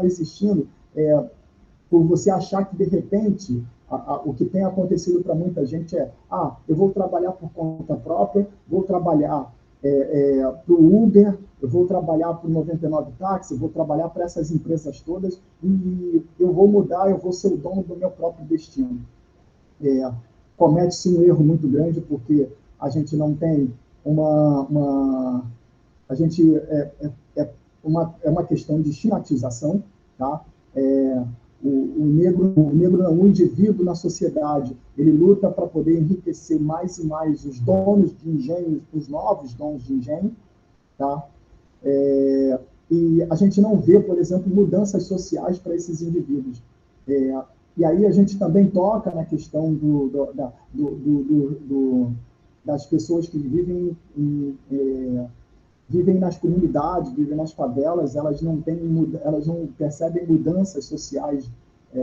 Speaker 2: existindo, por você achar que, de repente, o que tem acontecido para muita gente eu vou trabalhar por conta própria, vou trabalhar para o Uber, eu vou trabalhar para o 99 Táxi, eu vou trabalhar para essas empresas todas e eu vou mudar, eu vou ser o dono do meu próprio destino. Comete-se um erro muito grande porque a gente não tem a gente é uma questão de estigmatização, tá? o negro não, o indivíduo na sociedade, ele luta para poder enriquecer mais e mais os donos de engenhos, os novos donos de engenho, tá? E a gente não vê, por exemplo, mudanças sociais para esses indivíduos. E aí a gente também toca na questão das pessoas que vivem nas comunidades, vivem nas favelas, elas não percebem mudanças sociais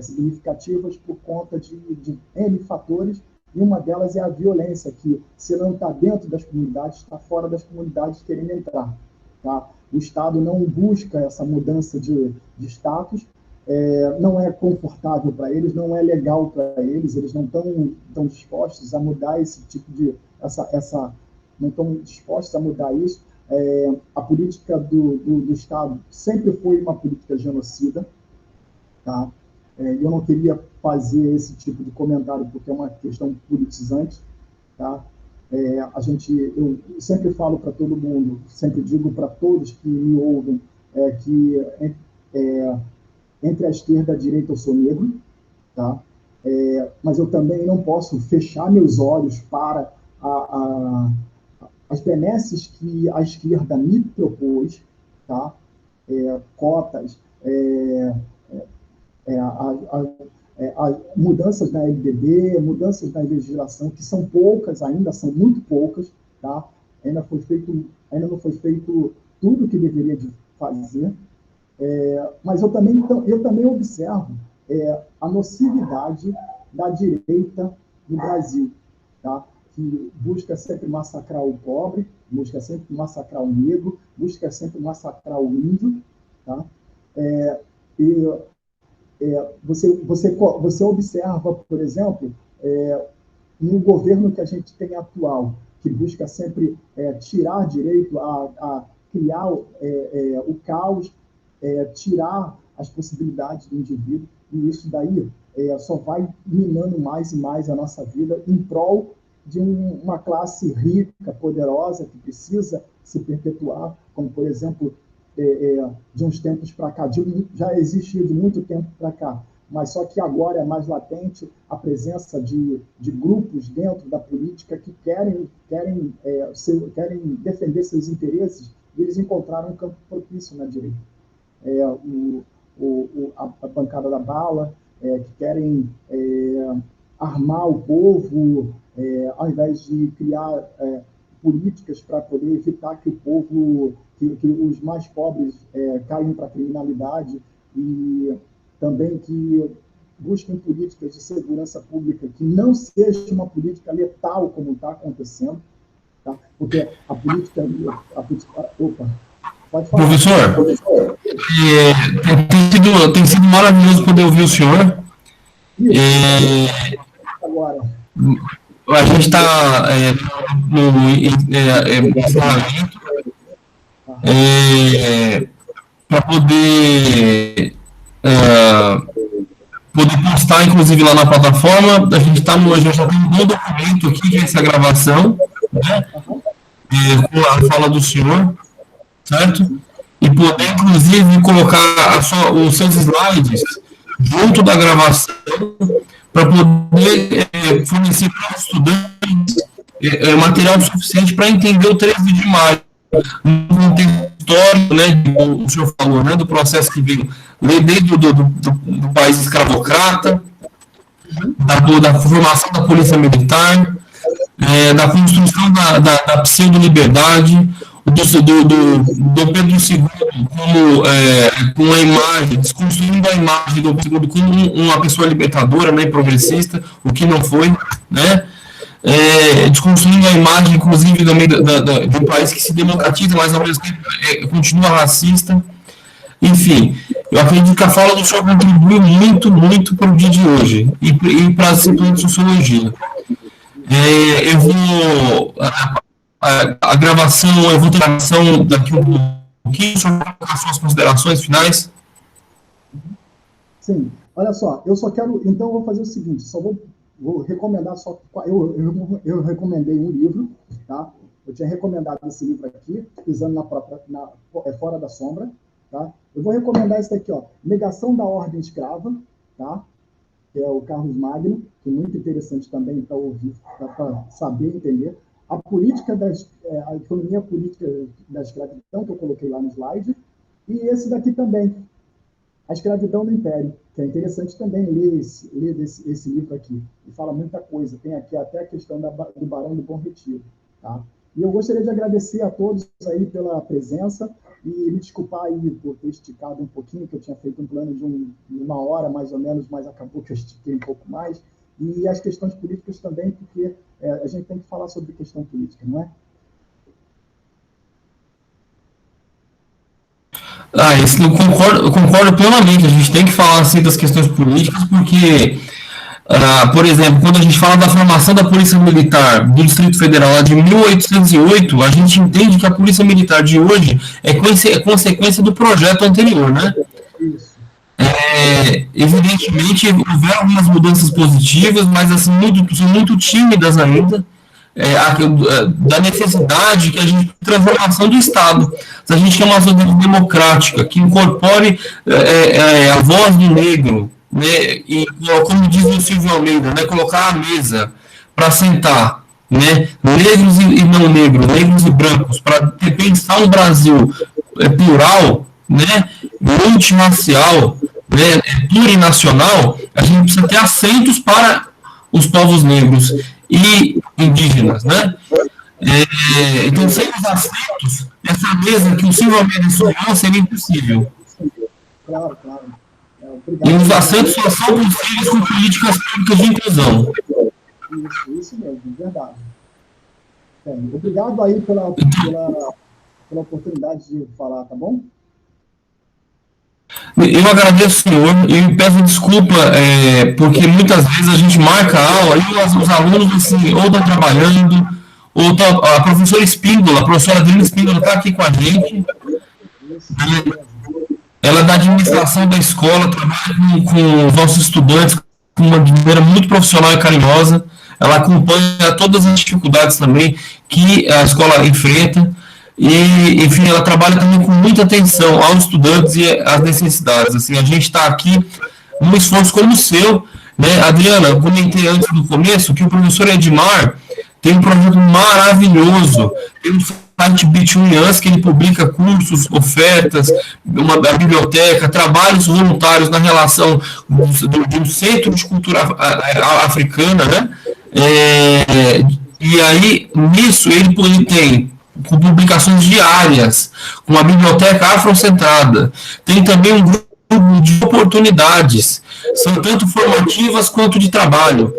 Speaker 2: significativas por conta de N fatores, e uma delas é a violência, que se não está dentro das comunidades, está fora das comunidades querendo entrar. Tá? O Estado não busca essa mudança de status, não é confortável para eles, não é legal para eles, eles não estão dispostos a mudar esse tipo de... não estão dispostos a mudar isso. A política do Estado sempre foi uma política genocida, tá? Eu não queria fazer esse tipo de comentário porque é uma questão politizante, tá? Eu sempre falo para todo mundo, sempre digo para todos que me ouvem, que entre a esquerda e a direita eu sou negro, tá? Mas eu também não posso fechar meus olhos para as benesses que a esquerda me propôs, tá? Cotas, mudanças na LDB, mudanças na legislação, que são poucas ainda, são muito poucas, tá? Ainda não foi feito tudo o que deveria de fazer, mas eu também observo a nocividade da direita no Brasil, tá? Que busca sempre massacrar o pobre, busca sempre massacrar o negro, busca sempre massacrar o índio, tá? Você observa, por exemplo, no governo que a gente tem atual, que busca sempre tirar direito a criar o caos, tirar as possibilidades do indivíduo, e isso daí só vai minando mais e mais a nossa vida em prol de uma classe rica, poderosa, que precisa se perpetuar, como, por exemplo, de uns tempos para cá, já existia de muito tempo para cá, mas só que agora é mais latente a presença de grupos dentro da política que querem defender seus interesses, e eles encontraram um campo propício na direita. A bancada da bala, que querem armar o povo, ao invés de criar políticas para poder evitar que o povo, que os mais pobres caiam para a criminalidade, e também que busquem políticas de segurança pública que não seja uma política letal, como está acontecendo, tá? Porque a política... Opa, pode falar.
Speaker 1: Professor, tem sido maravilhoso poder ouvir o senhor.
Speaker 2: Agora...
Speaker 1: A gente está no encerramento para poder postar, inclusive, lá na plataforma. A gente já tem um bom documento aqui, que é essa gravação, né? Com a fala do senhor, certo? E poder, inclusive, colocar os seus slides junto da gravação, para poder fornecer para os estudantes material suficiente para entender o 13 de maio, no contexto histórico, né, como o senhor falou, né, do processo que veio desde do país escravocrata, da formação da polícia militar, da construção da pseudo-liberdade, do Pedro II com a imagem, desconstruindo a imagem do Pedro II como uma pessoa libertadora, né, progressista, o que não foi, né, desconstruindo a imagem, inclusive, de um país que se democratiza, mas ao mesmo tempo continua racista. Enfim, eu acredito que a fala do senhor contribui muito, muito para o dia de hoje e para a disciplina de sociologia. Eu vou... A gravação, eu vou ter a gravação daqui um pouquinho, só para as suas considerações finais.
Speaker 2: Sim, olha só, eu só quero, então eu vou fazer o seguinte, só vou recomendar só, eu recomendei um livro, tá? Eu tinha recomendado esse livro aqui, Pisando Fora da Sombra, tá? Eu vou recomendar esse daqui, ó, Negação da Ordem Escrava, tá? Que é o Carlos Magno, que é muito interessante também para ouvir, para saber, entender. A economia política da escravidão, que eu coloquei lá no slide, e esse daqui também, A Escravidão no Império, que é interessante também ler esse livro aqui. Ele fala muita coisa, tem aqui até a questão do Barão do Bom Retiro. Tá? E eu gostaria de agradecer a todos aí pela presença e me desculpar aí por ter esticado um pouquinho, que eu tinha feito um plano de uma hora mais ou menos, mas acabou que eu estiquei um pouco mais. E as questões políticas também, porque a gente tem que falar sobre questão política, não é?
Speaker 1: Isso eu concordo plenamente. A gente tem que falar assim das questões políticas, porque, por exemplo, quando a gente fala da formação da Polícia Militar do Distrito Federal lá de 1808, a gente entende que a Polícia Militar de hoje é consequência do projeto anterior, né?
Speaker 2: Isso.
Speaker 1: Evidentemente, houveram algumas mudanças positivas, mas assim, são muito tímidas ainda. Da necessidade que a gente transformação do Estado. Se a gente quer uma sociedade democrática que incorpore a voz do negro, né, e como diz o Silvio Almeida, né, colocar a mesa para sentar, né, negros e não negros, negros e brancos, para pensar um Brasil plural, né, multirracial, né, plurinacional, a gente precisa ter assentos para os povos negros e indígenas, né? Então, sem os assentos, essa mesa que o Silvio Almeida sonhou seria impossível.
Speaker 2: Claro, claro.
Speaker 1: E os assentos só são possíveis com políticas públicas de inclusão.
Speaker 2: Isso mesmo, verdade. Bem, obrigado aí pela oportunidade de falar, tá bom?
Speaker 1: Eu agradeço, senhor, e peço desculpa, porque muitas vezes a gente marca a aula e os alunos assim, ou estão trabalhando, ou a professora Espíndola, a professora Adriana Espíndola está aqui com a gente. Ela é da administração da escola, trabalha com os nossos estudantes de uma maneira muito profissional e carinhosa. Ela acompanha todas as dificuldades também que a escola enfrenta. E, enfim, ela trabalha também com muita atenção aos estudantes e às necessidades. Assim, a gente está aqui num esforço como o seu, né? Adriana, eu comentei antes do começo que o professor Edmar tem um projeto maravilhoso, tem um site Bit1Yans que ele publica cursos, ofertas, a biblioteca, trabalhos voluntários na relação de um centro de cultura africana, né? E aí, nisso, ele tem com publicações diárias, com uma biblioteca afrocentrada. Tem também um grupo de oportunidades, são tanto formativas quanto de trabalho,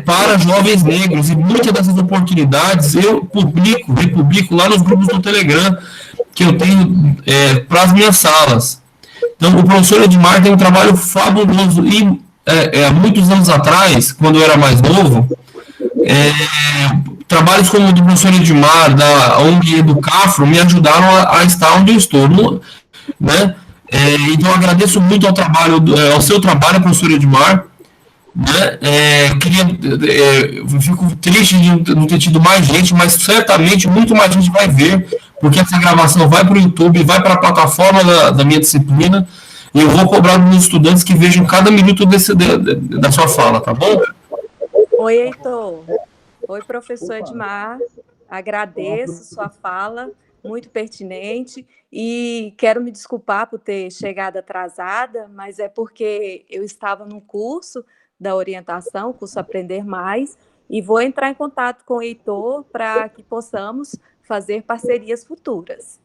Speaker 1: para jovens negros, e muitas dessas oportunidades eu republico lá nos grupos do Telegram, que eu tenho para as minhas salas. Então, o professor Edmar tem um trabalho fabuloso, e há muitos anos atrás, quando eu era mais novo, trabalhos como o do professor Edmar, da ONG Educafro, me ajudaram a estar onde eu estou, né? Então, eu agradeço muito ao seu trabalho, professor Edmar, né? Fico triste de não ter tido mais gente, mas certamente muito mais gente vai ver, porque essa gravação vai para o YouTube, vai para a plataforma da minha disciplina, e eu vou cobrar dos meus estudantes que vejam cada minuto da sua fala, tá bom?
Speaker 3: Oi, Heitor. Oi, professor Edmar. Agradeço sua fala, muito pertinente, e quero me desculpar por ter chegado atrasada, mas é porque eu estava no curso da orientação, curso Aprender Mais, e vou entrar em contato com o Heitor para que possamos fazer parcerias futuras.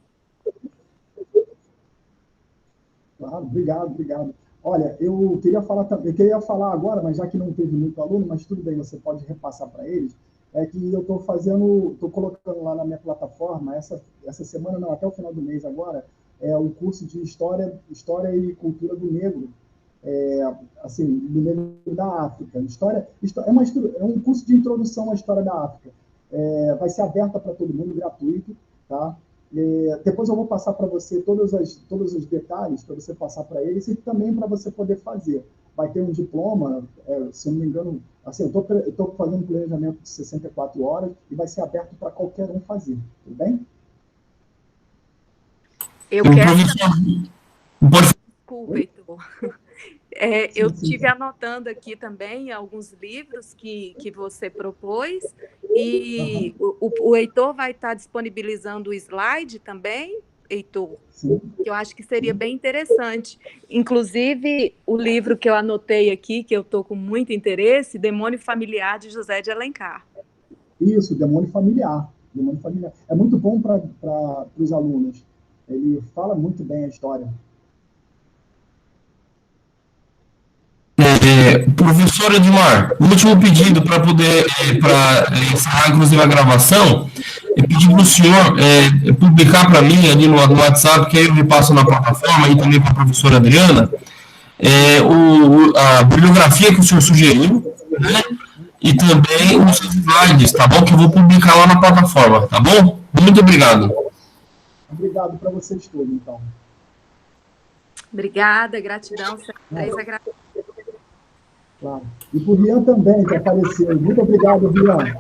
Speaker 2: Claro, obrigado. Olha, eu queria falar agora, mas já que não teve muito aluno, mas tudo bem, você pode repassar para eles, que eu estou colocando lá na minha plataforma, essa semana, não, até o final do mês agora, o curso de História e Cultura do Negro, assim, do negro da África. É um curso de introdução à história da África. Vai ser aberta para todo mundo, gratuito, tá? Depois eu vou passar para você todos os detalhes para você passar para eles e também para você poder fazer. Vai ter um diploma, se eu não me engano, assim, eu estou fazendo um planejamento de 64 horas e vai ser aberto para qualquer um fazer, tudo bem?
Speaker 3: Eu quero... Desculpa, Heitor. Eu tive anotando aqui também alguns livros que você propôs, e o Heitor vai estar disponibilizando o slide também, Heitor,
Speaker 2: Sim.
Speaker 3: que eu acho que seria bem interessante. Inclusive, o livro que eu anotei aqui, que eu estou com muito interesse, Demônio Familiar, de José de Alencar.
Speaker 2: Isso, demônio familiar. Demônio familiar. É muito bom para os alunos. Ele fala muito bem a história.
Speaker 1: Professor Edmar, o último pedido para poder encerrar, inclusive, a gravação, é pedir para o senhor publicar para mim ali no WhatsApp, que aí eu repasso na plataforma, e também para a professora Adriana, a bibliografia que o senhor sugeriu, né? E também os slides, tá bom? Que eu vou publicar lá na plataforma, tá bom? Muito obrigado.
Speaker 2: Obrigado para vocês todos, então.
Speaker 3: Obrigada, gratidão.
Speaker 2: Claro. E para o Rian também, que apareceu. Muito obrigado, Rian.